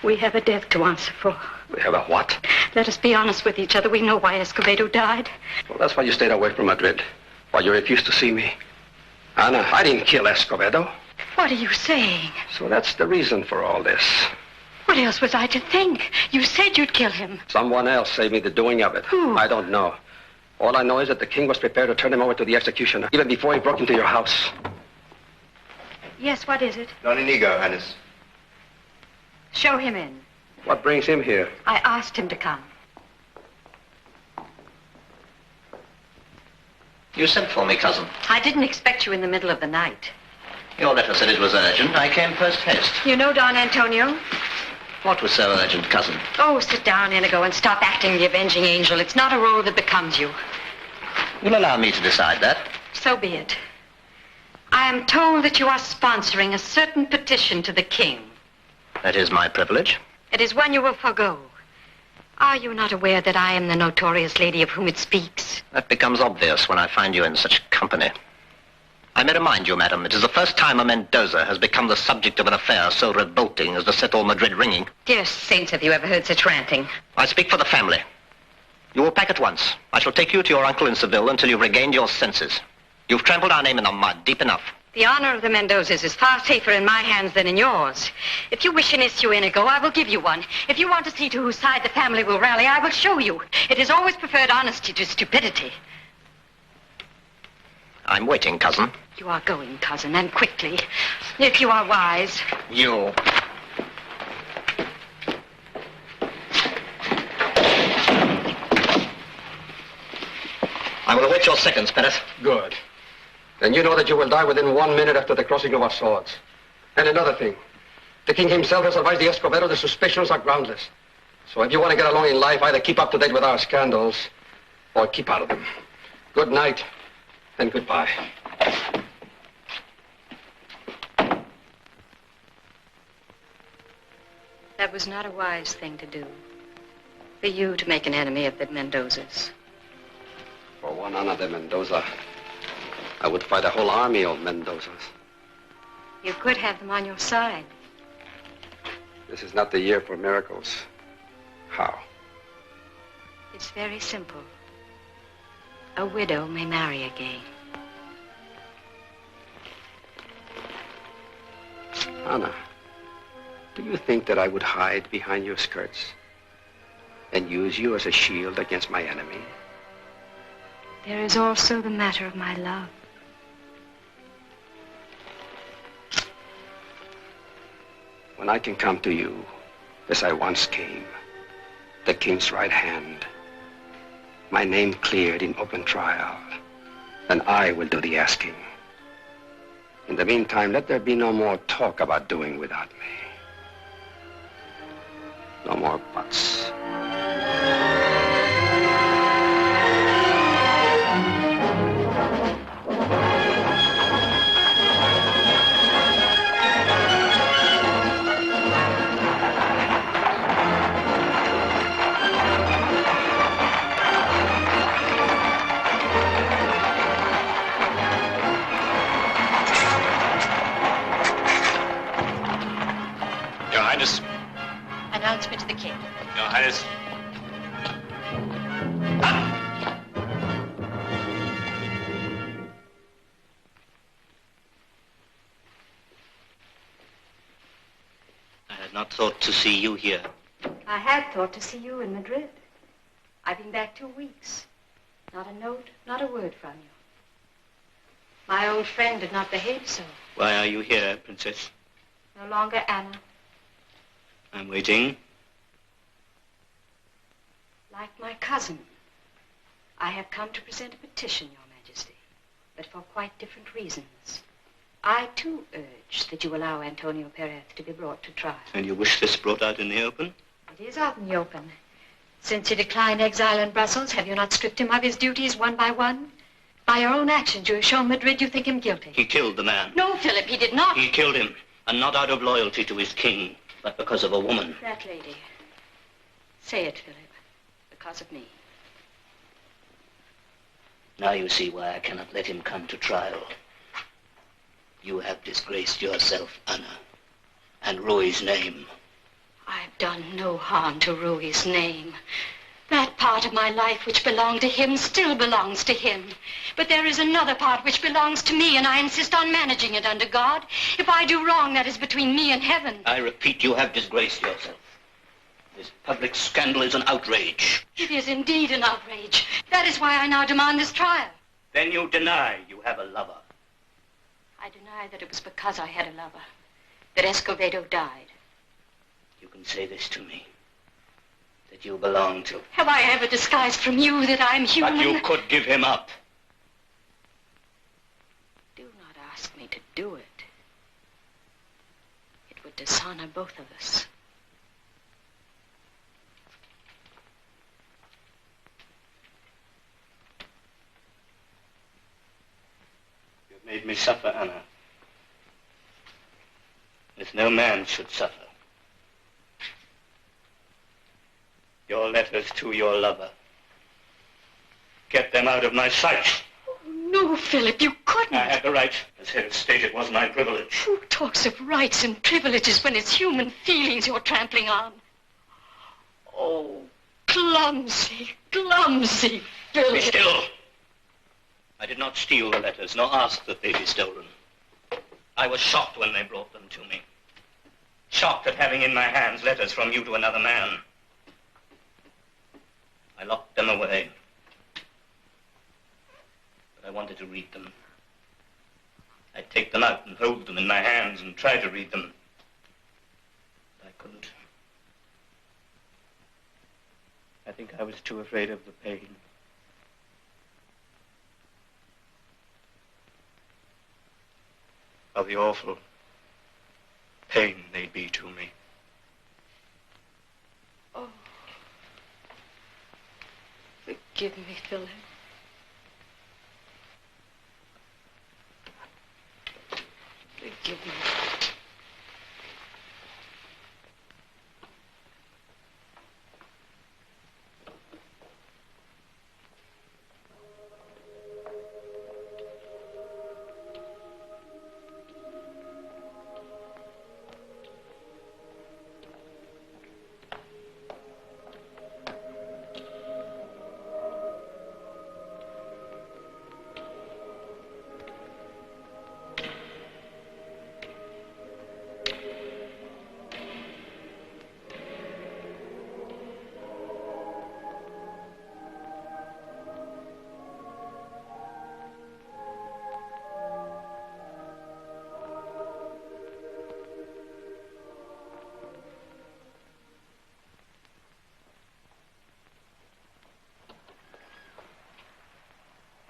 We have a death to answer for. We have a what? Let us be honest with each other. We know why Escobedo died. Well, that's why you stayed away from Madrid. Why you refused to see me. Anna, I didn't kill Escobedo. What are you saying? So that's the reason for all this. What else was I to think? You said you'd kill him. Someone else saved me the doing of it. Who? I don't know. All I know is that the king was prepared to turn him over to the executioner, even before he broke into your house. Yes, what is it? Don Inigo, Highness. Show him in. What brings him here? I asked him to come. You sent for me, cousin. I didn't expect you in the middle of the night. Your letter said it was urgent. I came post haste. You know Don Antonio? What was so urgent, cousin? Oh, sit down, Inigo, and stop acting the avenging angel. It's not a role that becomes you. You'll allow me to decide that? So be it. I am told that you are sponsoring a certain petition to the king. That is my privilege. It is one you will forgo. Are you not aware that I am the notorious lady of whom it speaks? That becomes obvious when I find you in such company. I may remind you, madam, it is the first time a Mendoza has become the subject of an affair so revolting as to set all Madrid ringing. Dear saints, have you ever heard such ranting? I speak for the family. You will pack at once. I shall take you to your uncle in Seville until you've regained your senses. You've trampled our name in the mud deep enough. The honor of the Mendozas is far safer in my hands than in yours. If you wish an issue, Inigo, I will give you one. If you want to see to whose side the family will rally, I will show you. It has always preferred honesty to stupidity. I'm waiting, cousin. You are going, cousin, and quickly. If you are wise. You. I will await your seconds, Perez. Good. Then you know that you will die within 1 minute after the crossing of our swords. And another thing. The king himself has advised the Escobedo the suspicions are groundless. So if you want to get along in life, either keep up to date with our scandals or keep out of them. Good night and goodbye. That was not a wise thing to do. For you to make an enemy of the Mendozas. For one Ana de Mendoza, I would fight a whole army of Mendozas. You could have them on your side. This is not the year for miracles. How? It's very simple. A widow may marry again. Anna, do you think that I would hide behind your skirts and use you as a shield against my enemy? There is also the matter of my love. When I can come to you, as I once came, the king's right hand, my name cleared in open trial, then I will do the asking. In the meantime, let there be no more talk about doing without me. No more buts. Your Highness. Announcement to the king. Your Highness. I had not thought to see you here. I had thought to see you in Madrid. I've been back 2 weeks. Not a note, not a word from you. My old friend did not behave so. Why are you here, Princess? No longer Anna. I'm waiting. Like my cousin. I have come to present a petition, Your Majesty, but for quite different reasons. I, too, urge that you allow Antonio Perez to be brought to trial. And you wish this brought out in the open? It is out in the open. Since he declined exile in Brussels, have you not stripped him of his duties one by one? By your own actions, you have shown Madrid you think him guilty. He killed the man. No, Philip, he did not. He killed him, and not out of loyalty to his king, but because of a woman. That lady. Say it, Philip. Because of me. Now you see why I cannot let him come to trial. You have disgraced yourself, Anna, and Rui's name. I've done no harm to Rui's name. That part of my life which belonged to him still belongs to him. But there is another part which belongs to me, and I insist on managing it under God. If I do wrong, that is between me and heaven. I repeat, you have disgraced yourself. This public scandal is an outrage. It is indeed an outrage. That is why I now demand this trial. Then you deny you have a lover. I deny that it was because I had a lover that Escovedo died. You can say this to me, that you belong to. Have I ever disguised from you that I'm human? But you could give him up. Do not ask me to do it. It would dishonor both of us. You've made me suffer, Anna. As no man should suffer. Your letters to your lover. Get them out of my sight. Oh, no, Philip, you couldn't. I had the right. As head of state, it was my privilege. Who talks of rights and privileges when it's human feelings you're trampling on? Oh, clumsy, clumsy Philip. Be still. I did not steal the letters, nor ask that they be stolen. I was shocked when they brought them to me. Shocked at having in my hands letters from you to another man. I locked them away. But I wanted to read them. I'd take them out and hold them in my hands and try to read them. But I couldn't. I think I was too afraid of the pain. Of the awful pain they'd be to me. Oh. Forgive me, Philip. Forgive me.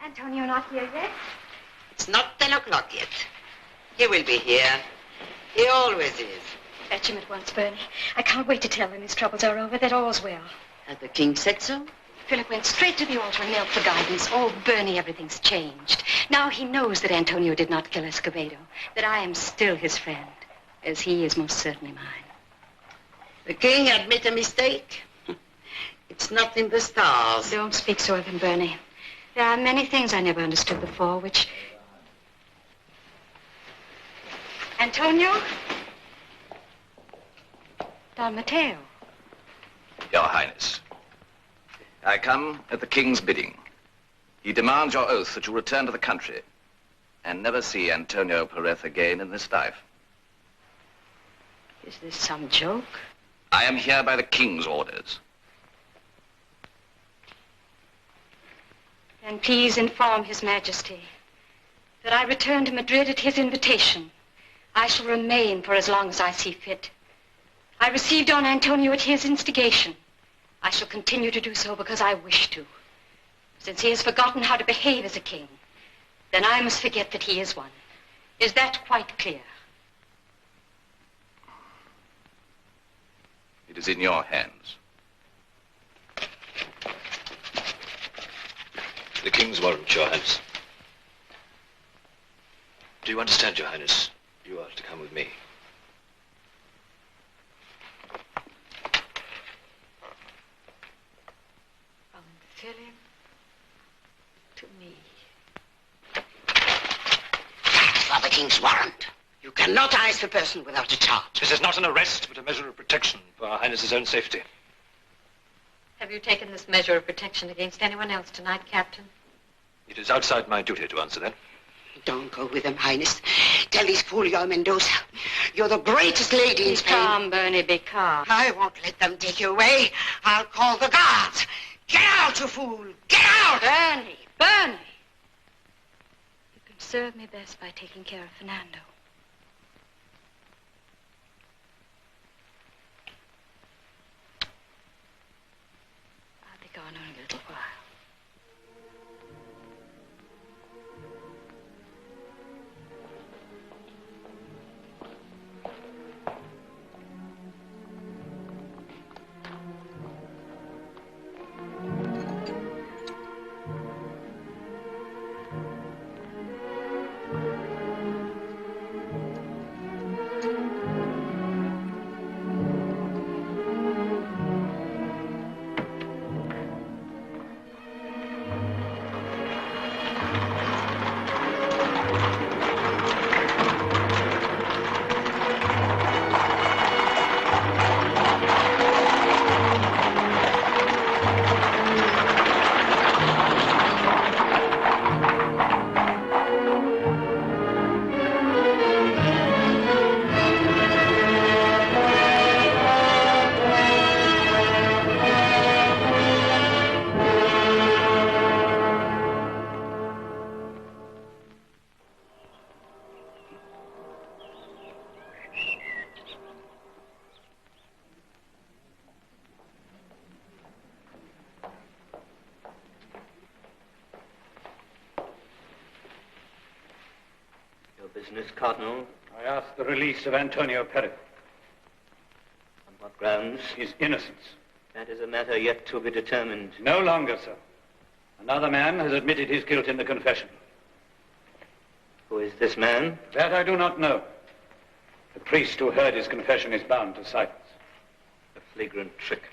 Antonio not here yet? It's not 10 o'clock yet. He will be here. He always is. Fetch him at once, Bernie. I can't wait to tell him his troubles are over, that all's well. Has the king said so? Philip went straight to the altar and knelt for guidance. Oh, Bernie, everything's changed. Now he knows that Antonio did not kill Escovedo, that I am still his friend, as he is most certainly mine. The king admit a mistake? It's not in the stars. Don't speak so of him, Bernie. There are many things I never understood before, which... Antonio? Don Mateo. Your Highness, I come at the king's bidding. He demands your oath that you return to the country and never see Antonio Perez again in this life. Is this some joke? I am here by the king's orders. Then please inform His Majesty that I return to Madrid at his invitation. I shall remain for as long as I see fit. I received Don Antonio at his instigation. I shall continue to do so because I wish to. Since he has forgotten how to behave as a king, then I must forget that he is one. Is that quite clear? It is in your hands. The King's warrant, Your Highness. Do you understand, Your Highness? You are to come with me. From Philip to me. For the King's warrant. You cannot arrest a person without a charge. This is not an arrest, but a measure of protection for Her Highness's own safety. Have you taken this measure of protection against anyone else tonight, Captain? It is outside my duty to answer that. Don't go with them, Highness. Tell these fool you're Mendoza. You're the greatest lady in Spain. Be calm, Bernie, be calm. I won't let them take you away. I'll call the guards. Get out, you fool! Get out! Bernie, Bernie! You can serve me best by taking care of Fernando. I'll be gone in a little while. Business, Cardinal. I ask the release of Antonio Perez. On what grounds? His innocence. That is a matter yet to be determined. No longer, sir. Another man has admitted his guilt in the confession. Who is this man? That I do not know. The priest who heard his confession is bound to silence. A flagrant trick.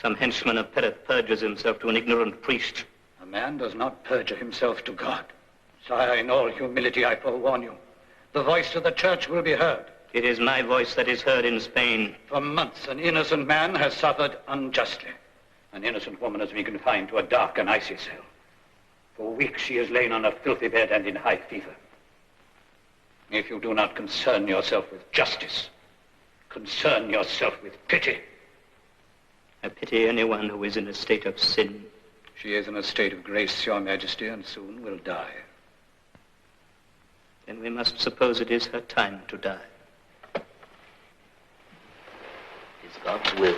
Some henchman of Perez perjures himself to an ignorant priest. A man does not perjure himself to God. Sire, in all humility, I forewarn you. The voice of the church will be heard. It is my voice that is heard in Spain. For months, an innocent man has suffered unjustly. An innocent woman has been confined to a dark and icy cell. For weeks, she has lain on a filthy bed and in high fever. If you do not concern yourself with justice, concern yourself with pity. I pity anyone who is in a state of sin. She is in a state of grace, Your Majesty, and soon will die. Then we must suppose it is her time to die. It is God's will.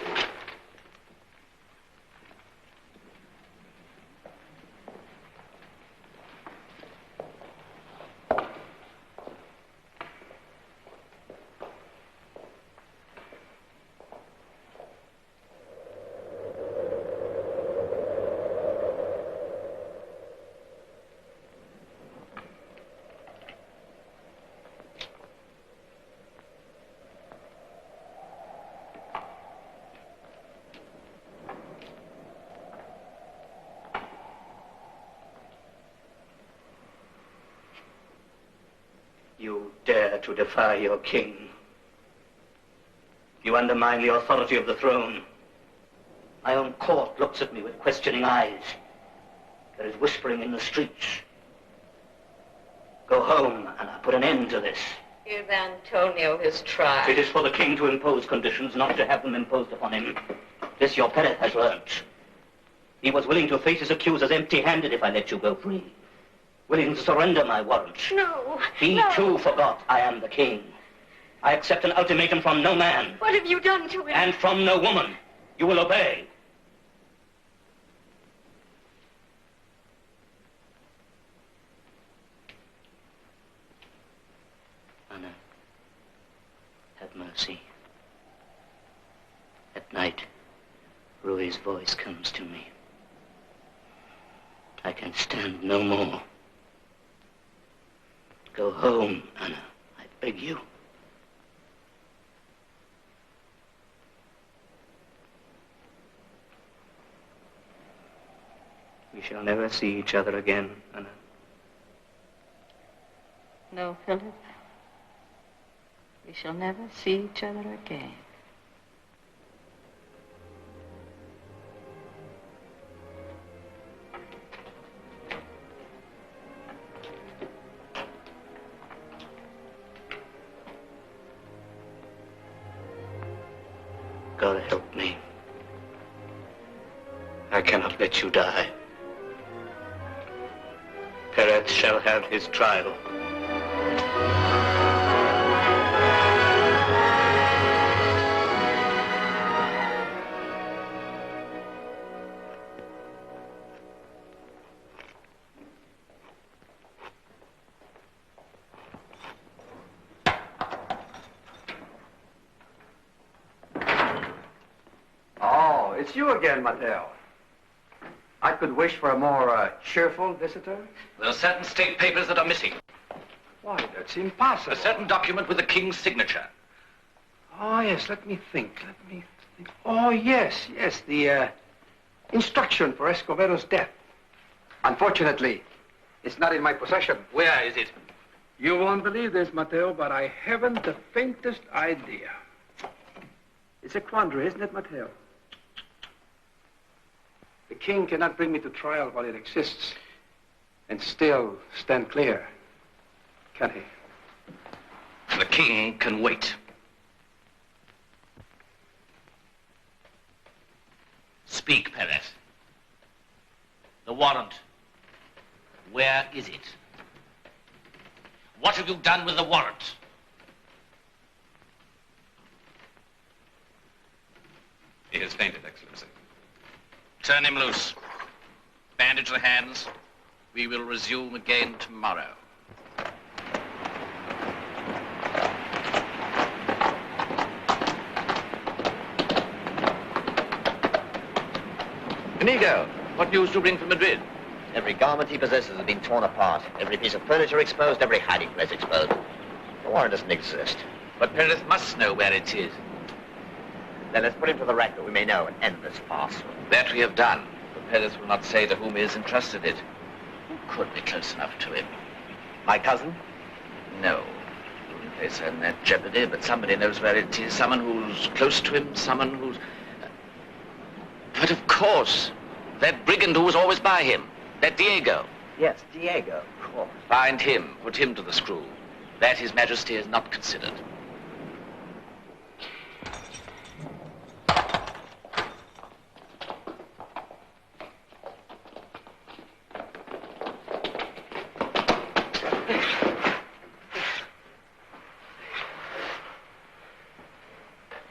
You dare to defy your king. You undermine the authority of the throne. My own court looks at me with questioning eyes. There is whispering in the streets. Go home, and I'll put an end to this. Give Antonio his trial. It is for the king to impose conditions, not to have them imposed upon him. This your Perez has learnt. He was willing to face his accusers empty-handed if I let you go free. Willing to surrender my warrant. No. He too forgot I am the king. I accept an ultimatum from no man. What have you done to him? And from no woman. You will obey. See, at night, Rui's voice comes to me. I can stand no more. Go home, Anna, I beg you. We shall never see each other again, Anna. No, Philip. We shall never see each other again. God help me. I cannot let you die. Perez shall have his trial. Oh, it's you again, Mateo. I could wish for a more cheerful visitor. There are certain state papers that are missing. Why, that's impossible. A certain document with the king's signature. Oh, yes, let me think. Oh, yes, the instruction for Escobedo's death. Unfortunately, it's not in my possession. Where is it? You won't believe this, Mateo, but I haven't the faintest idea. It's a quandary, isn't it, Mateo? The king cannot bring me to trial while it exists and still stand clear, can he? The king can wait. Speak, Perez. The warrant. Where is it? What have you done with the warrant? He has fainted, Excellency. Turn him loose. Bandage the hands. We will resume again tomorrow. Inigo, what news do you bring from Madrid? Every garment he possesses has been torn apart. Every piece of furniture exposed, every hiding place exposed. The warrant doesn't exist. But Perez must know where it is. Then let's put him to the rack that we may know and end this farce. That we have done. But Perez will not say to whom he has entrusted it. Who could be close enough to him? My cousin? No. We wouldn't place her in that jeopardy, but somebody knows where it is. Someone who's close to him, someone who's... But of course, that brigand who was always by him. That Diego. Yes, Diego, of course. Find him, put him to the screw. That His Majesty has not considered.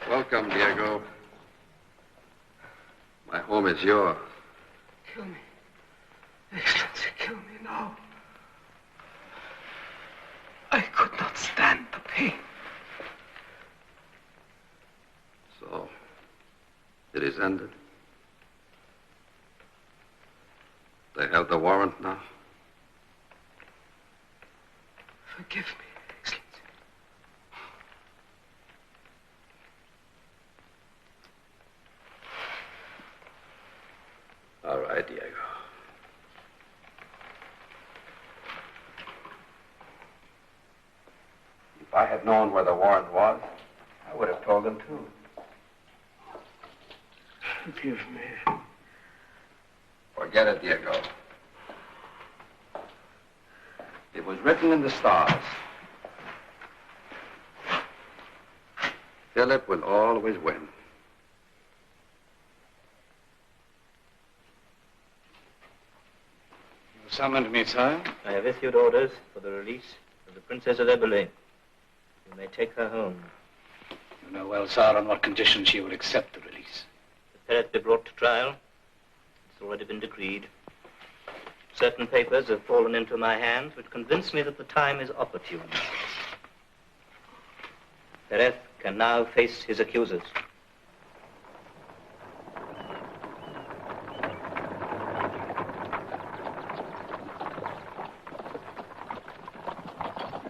Welcome, Diego. My home is yours. Kill me. Excellency, kill me now. I could not stand the pain. So, it is ended. They have the warrant now. Forgive me, Excellency. All right, Diego. If I had known where the warrant was, I would have told them too. Forgive me. Forget it, Diego. It was written in the stars. Philip will always win. You summoned me, sire? I have issued orders for the release of the Princess of Eboli. You may take her home. You know well, sire, on what conditions she will accept the release. If Perez be brought to trial, it's already been decreed. Certain papers have fallen into my hands which convince me that the time is opportune. Perez can now face his accusers.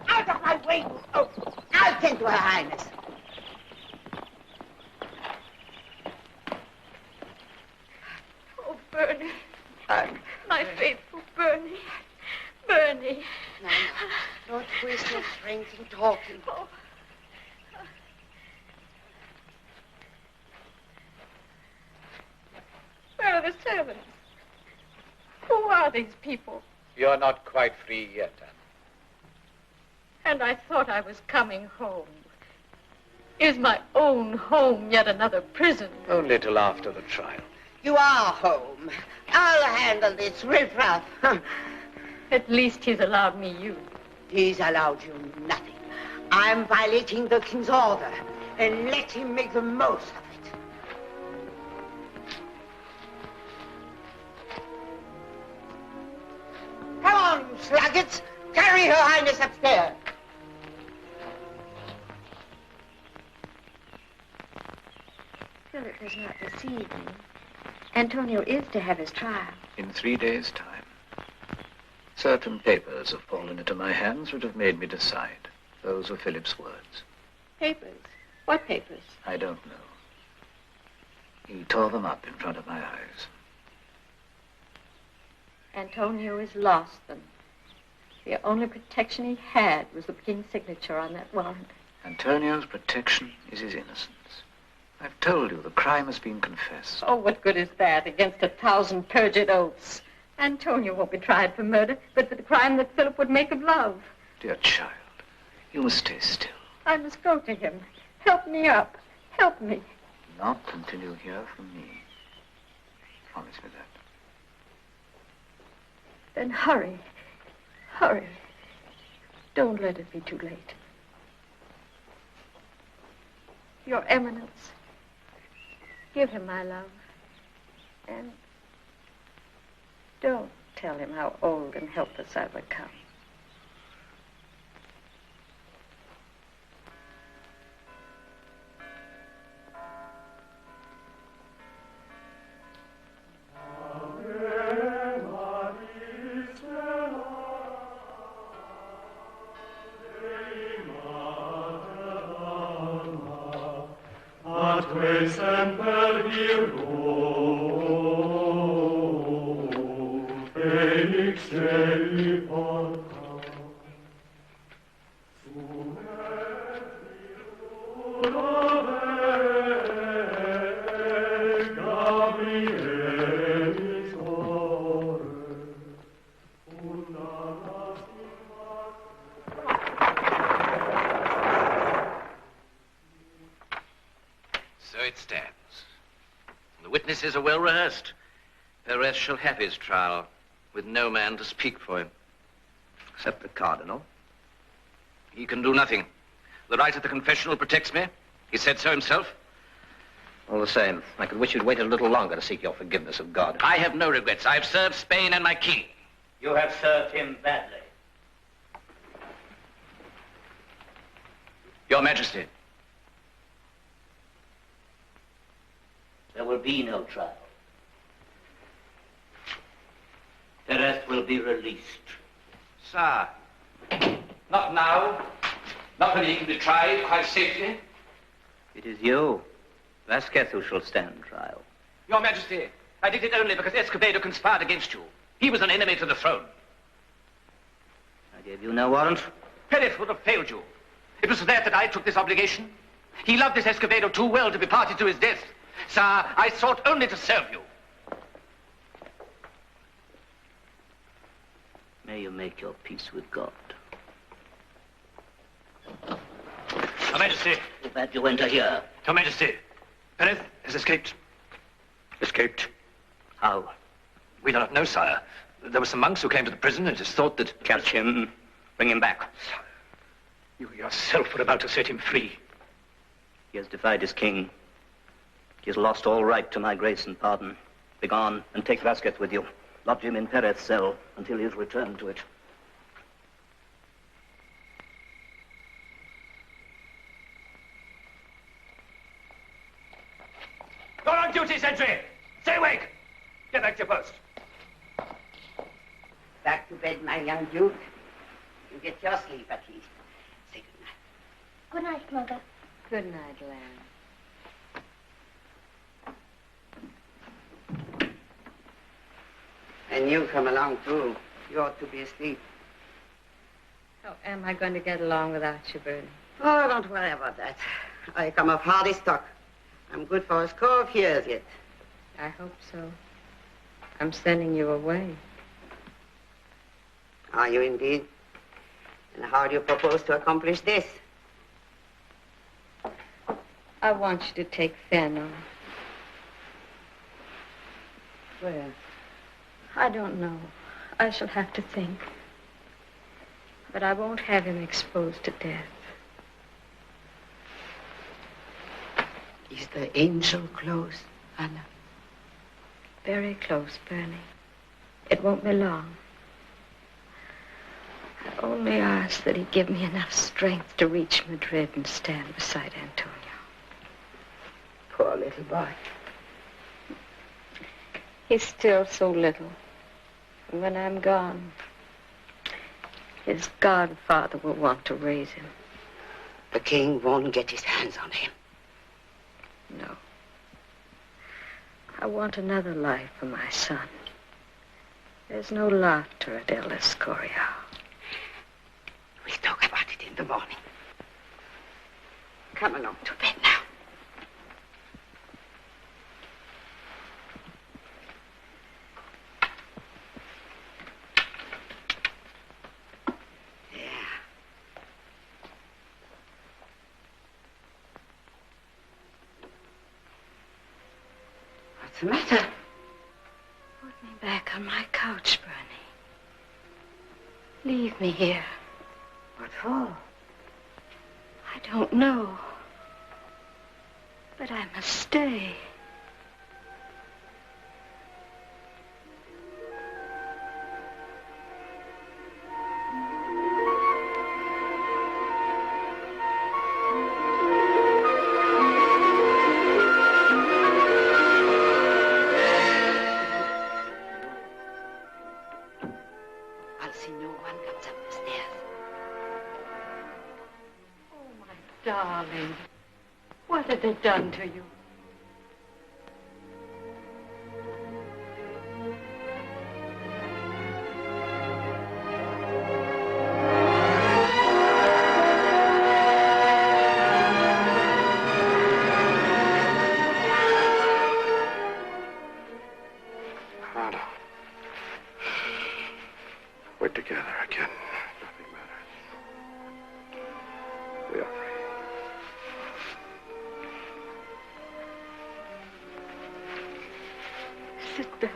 Out of my way! Oh, I'll tend to Her Highness. Oh, Bernie. My faithful Bernie. Bernie. No, no. Don't waste your strength in talking. Oh. Where are the servants? Who are these people? You're not quite free yet, Anne. And I thought I was coming home. Is my own home yet another prison? Only till after the trial. You are home. I'll handle this riffraff. At least he's allowed me you. He's allowed you nothing. I'm violating the king's order, and let him make the most of it. Come on, you sluggards. Carry Her Highness upstairs. Philip does not deceive me. Antonio is to have his trial. In 3 days' time. Certain papers have fallen into my hands which have made me decide. Those were Philip's words. Papers? What papers? I don't know. He tore them up in front of my eyes. Antonio has lost them. The only protection he had was the king's signature on that warrant. Antonio's protection is his innocence. I've told you the crime has been confessed. Oh, what good is that against 1,000 perjured oaths? Antonio won't be tried for murder, but for the crime that Philip would make of love. Dear child, you must stay still. I must go to him. Help me up. Help me. Not until you hear from me. Promise me that. Then hurry. Hurry. Don't let it be too late. Your Eminence, give him my love. And don't tell him how old and helpless I've become. So it stands. The witnesses are well rehearsed. Perez shall have his trial with no man to speak for him. Except the cardinal. He can do nothing. The right of the confessional protects me. He said so himself. All the same, I could wish you'd waited a little longer to seek your forgiveness of God. I have no regrets. I have served Spain and my king. You have served him badly. Your Majesty. There will be no trial. Perez will be released. Sir, not now. Not when he can be tried quite safely. It is you, Vasquez, who shall stand trial. Your Majesty, I did it only because Escobedo conspired against you. He was an enemy to the throne. I gave you no warrant. Perez would have failed you. It was for that I took this obligation. He loved this Escobedo too well to be party to his death. Sir, I sought only to serve you. May you make your peace with God. Your Majesty. Too bad you enter here. Your Majesty, Perez has escaped. Escaped? How? We do not know, sire. There were some monks who came to the prison and it is thought that... Catch him. Bring him back. You yourself were about to set him free. He has defied his king. He has lost all right to my grace and pardon. Begone and take Vasquez with you. Lodge him in Perez's cell until he is returned to it. duty, sentry! Stay awake! Get back to your post. Back to bed, my young duke. You get your sleep at least. Say good night. Good night, Mother. Good night, lamb. And you come along, too. You ought to be asleep. How am I going to get along without you, Bernie? Oh, don't worry about that. I come of hardy stock. I'm good for a score of years yet. I hope so. I'm sending you away. Are you indeed? And how do you propose to accomplish this? I want you to take Fenno. Where? I don't know. I shall have to think. But I won't have him exposed to death. Is the angel close, Anna? Very close, Bernie. It won't be long. I only ask that he give me enough strength to reach Madrid and stand beside Antonio. Poor little boy. He's still so little. And when I'm gone, his godfather will want to raise him. The king won't get his hands on him. No. I want another life for my son. There's no laughter at El Escorial. We'll talk about it in the morning. Come along to bed now. What's the matter? Put me back on my couch, Bernie. Leave me here. What for? I don't know. But I must stay. I'll see no one comes up the stairs. Darling, what have they done to you? Anna, we're together again. Nothing matters. We are free. Sit down.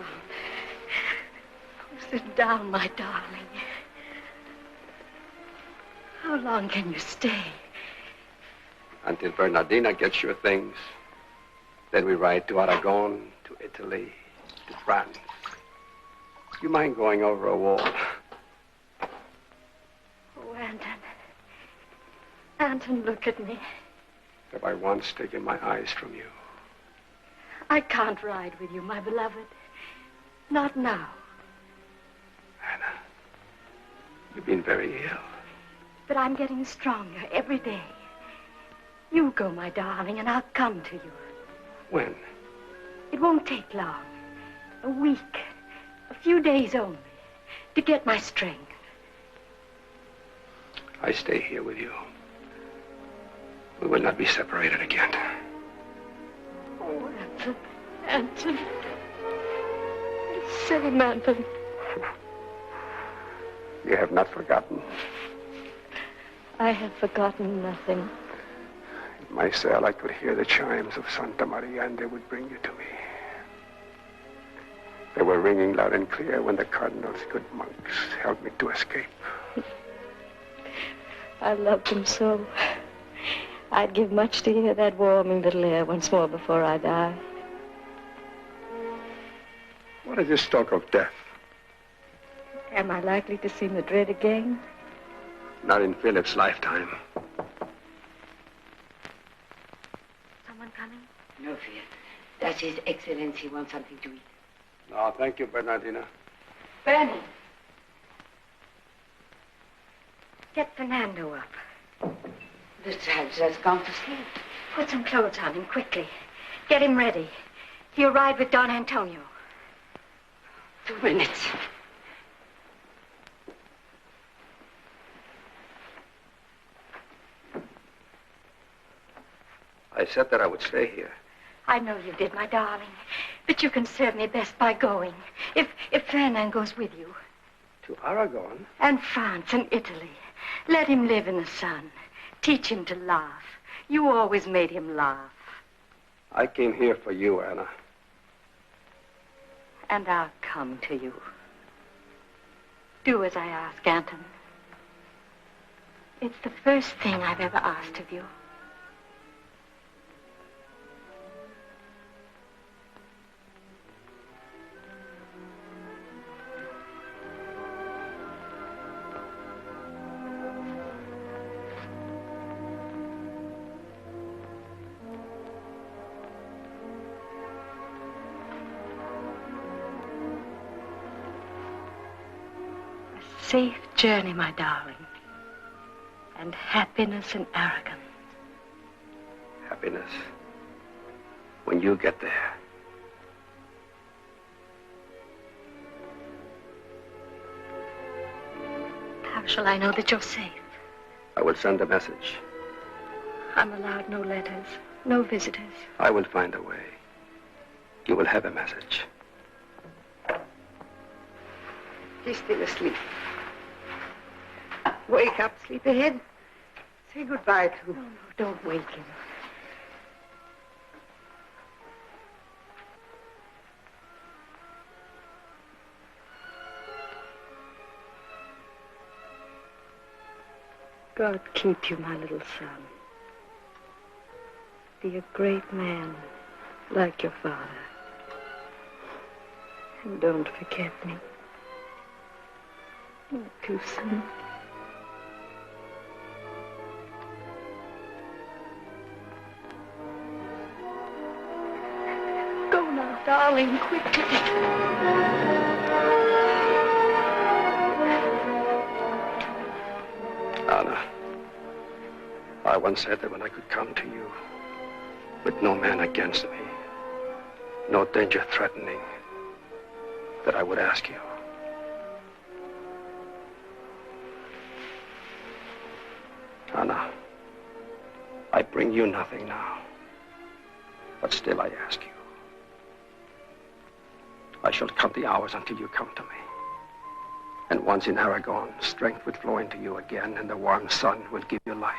Oh, sit down, my darling. How long can you stay? Until Bernardina gets your things. Then we ride to Aragon, to Italy, to France. You mind going over a wall? Oh, Anton. Anton, look at me. Have I once taken my eyes from you? I can't ride with you, my beloved. Not now. Anna, you've been very ill. But I'm getting stronger every day. You go, my darling, and I'll come to you. When? It won't take long. A week. A few days only. To get my strength. I stay here with you. We will not be separated again. Oh, Anton. Anton. Same, Anton. You have not forgotten. I have forgotten nothing. In my cell, I could hear the chimes of Santa Maria, and they would bring you to me. They were ringing loud and clear when the Cardinal's good monks helped me to escape. I loved them so. I'd give much to hear that warming little air once more before I die. What is this talk of death? Am I likely to see Madrid again? Not in Philip's lifetime. Someone coming? No fear. Does His Excellency want something to eat? No, thank you, Bernardina. Bernie. Get Fernando up. The child's just gone to sleep. Put some clothes on him quickly. Get him ready. He'll ride with Don Antonio. 2 minutes. I said that I would stay here. I know you did, my darling. But you can serve me best by going. If Fernand goes with you. To Aragon? And France and Italy. Let him live in the sun. Teach him to laugh. You always made him laugh. I came here for you, Anna. And I'll come to you. Do as I ask, Anton. It's the first thing I've ever asked of you. Safe journey, my darling. And happiness in Aragon. Happiness. When you get there. How shall I know that you're safe? I will send a message. I'm allowed no letters, no visitors. I will find a way. You will have a message. He's still asleep. Wake up, sleepyhead. Say goodbye to him. No, don't wake him. God keep you, my little son. Be a great man, like your father. And don't forget me. Not too soon. Go now, darling, quickly. Anna, I once said that when I could come to you, with no man against me, no danger threatening, that I would ask you. Anna, I bring you nothing now, but still I ask you. I shall count the hours until you come to me. And once in Aragon, strength will flow into you again, and the warm sun will give you life.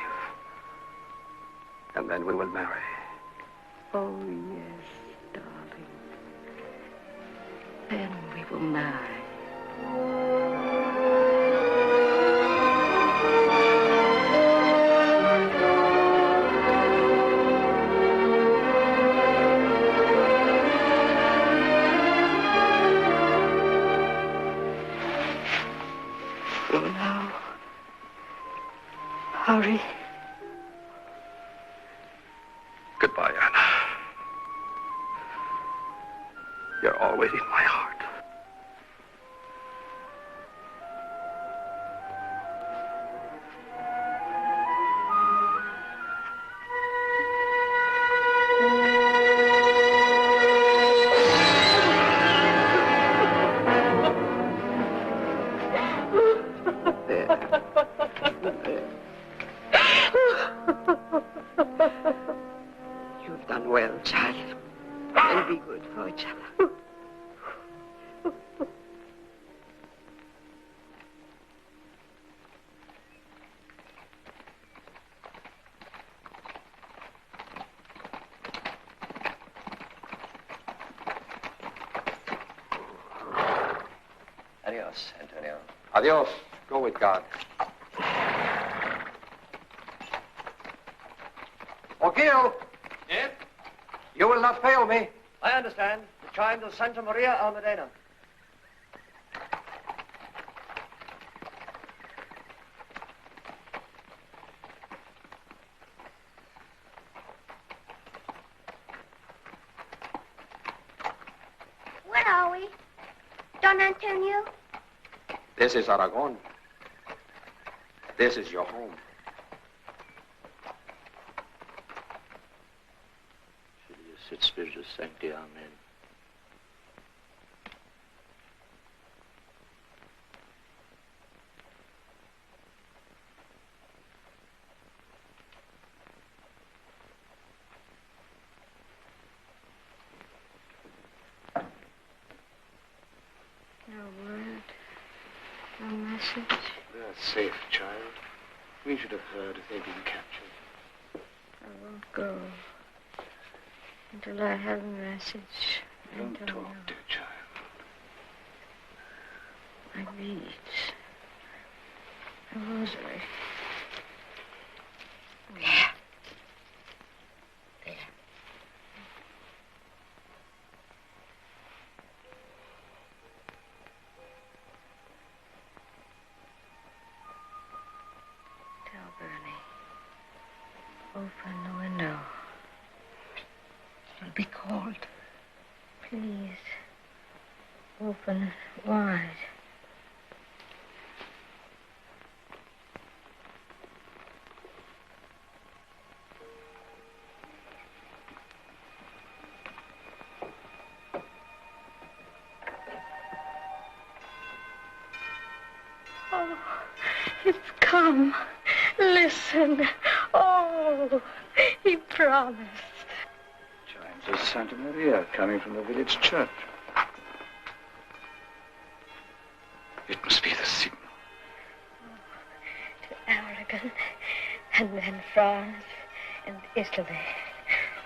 And then we will marry. Oh, yes, darling. Then we will marry. Go now. Hurry. Goodbye, Anna. You're always in my heart. You've done well, child. And be good for each other. Adios, Antonio. Adios. Go with God. O'Gill! Yes? You will not fail me. I understand. The chimes of Santa Maria Almudena. Don Antonio? This is Aragon. This is your home. Filius et Spiritus Sancti, Amen. No word, no message. They're safe, child. We should have heard if they'd been captured. I won't go until I have a message. Don't talk, dear child. My beads. A rosary. There. There. Tell Bernie. Open the window. It'll be cold. Please. Open it wide. Oh, it's come. Listen. Oh, he promised. Chimes of Santa Maria coming from the village church. It must be the signal. To Aragon, and then France, and Italy.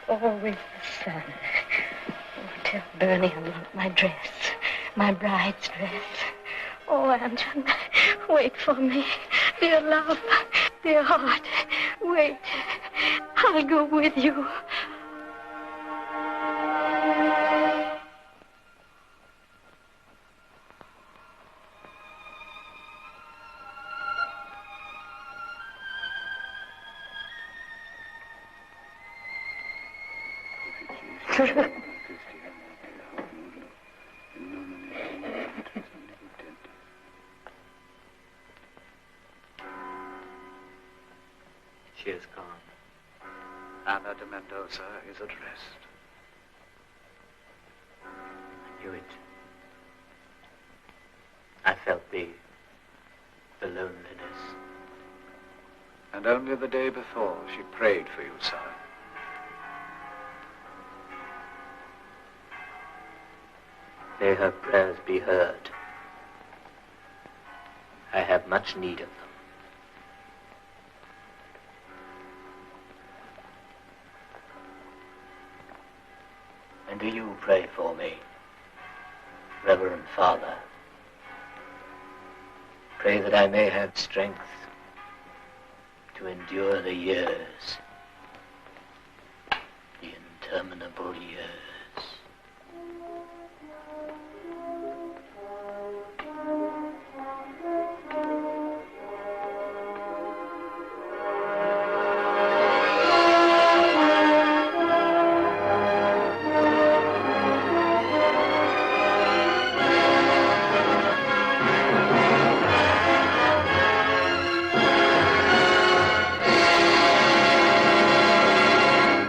All with the sun. Oh, tell Bernie I want my dress. My bride's dress. Oh, Anton, wait for me. Dear love, dear heart, wait. I'll go with you. She is gone. Ana de Mendoza is at rest. I knew it. I felt the loneliness. And only the day before, she prayed for you, sire. May her prayers be heard. I have much need of them. And do you pray for me, Reverend Father? Pray that I may have strength to endure the years, the interminable years.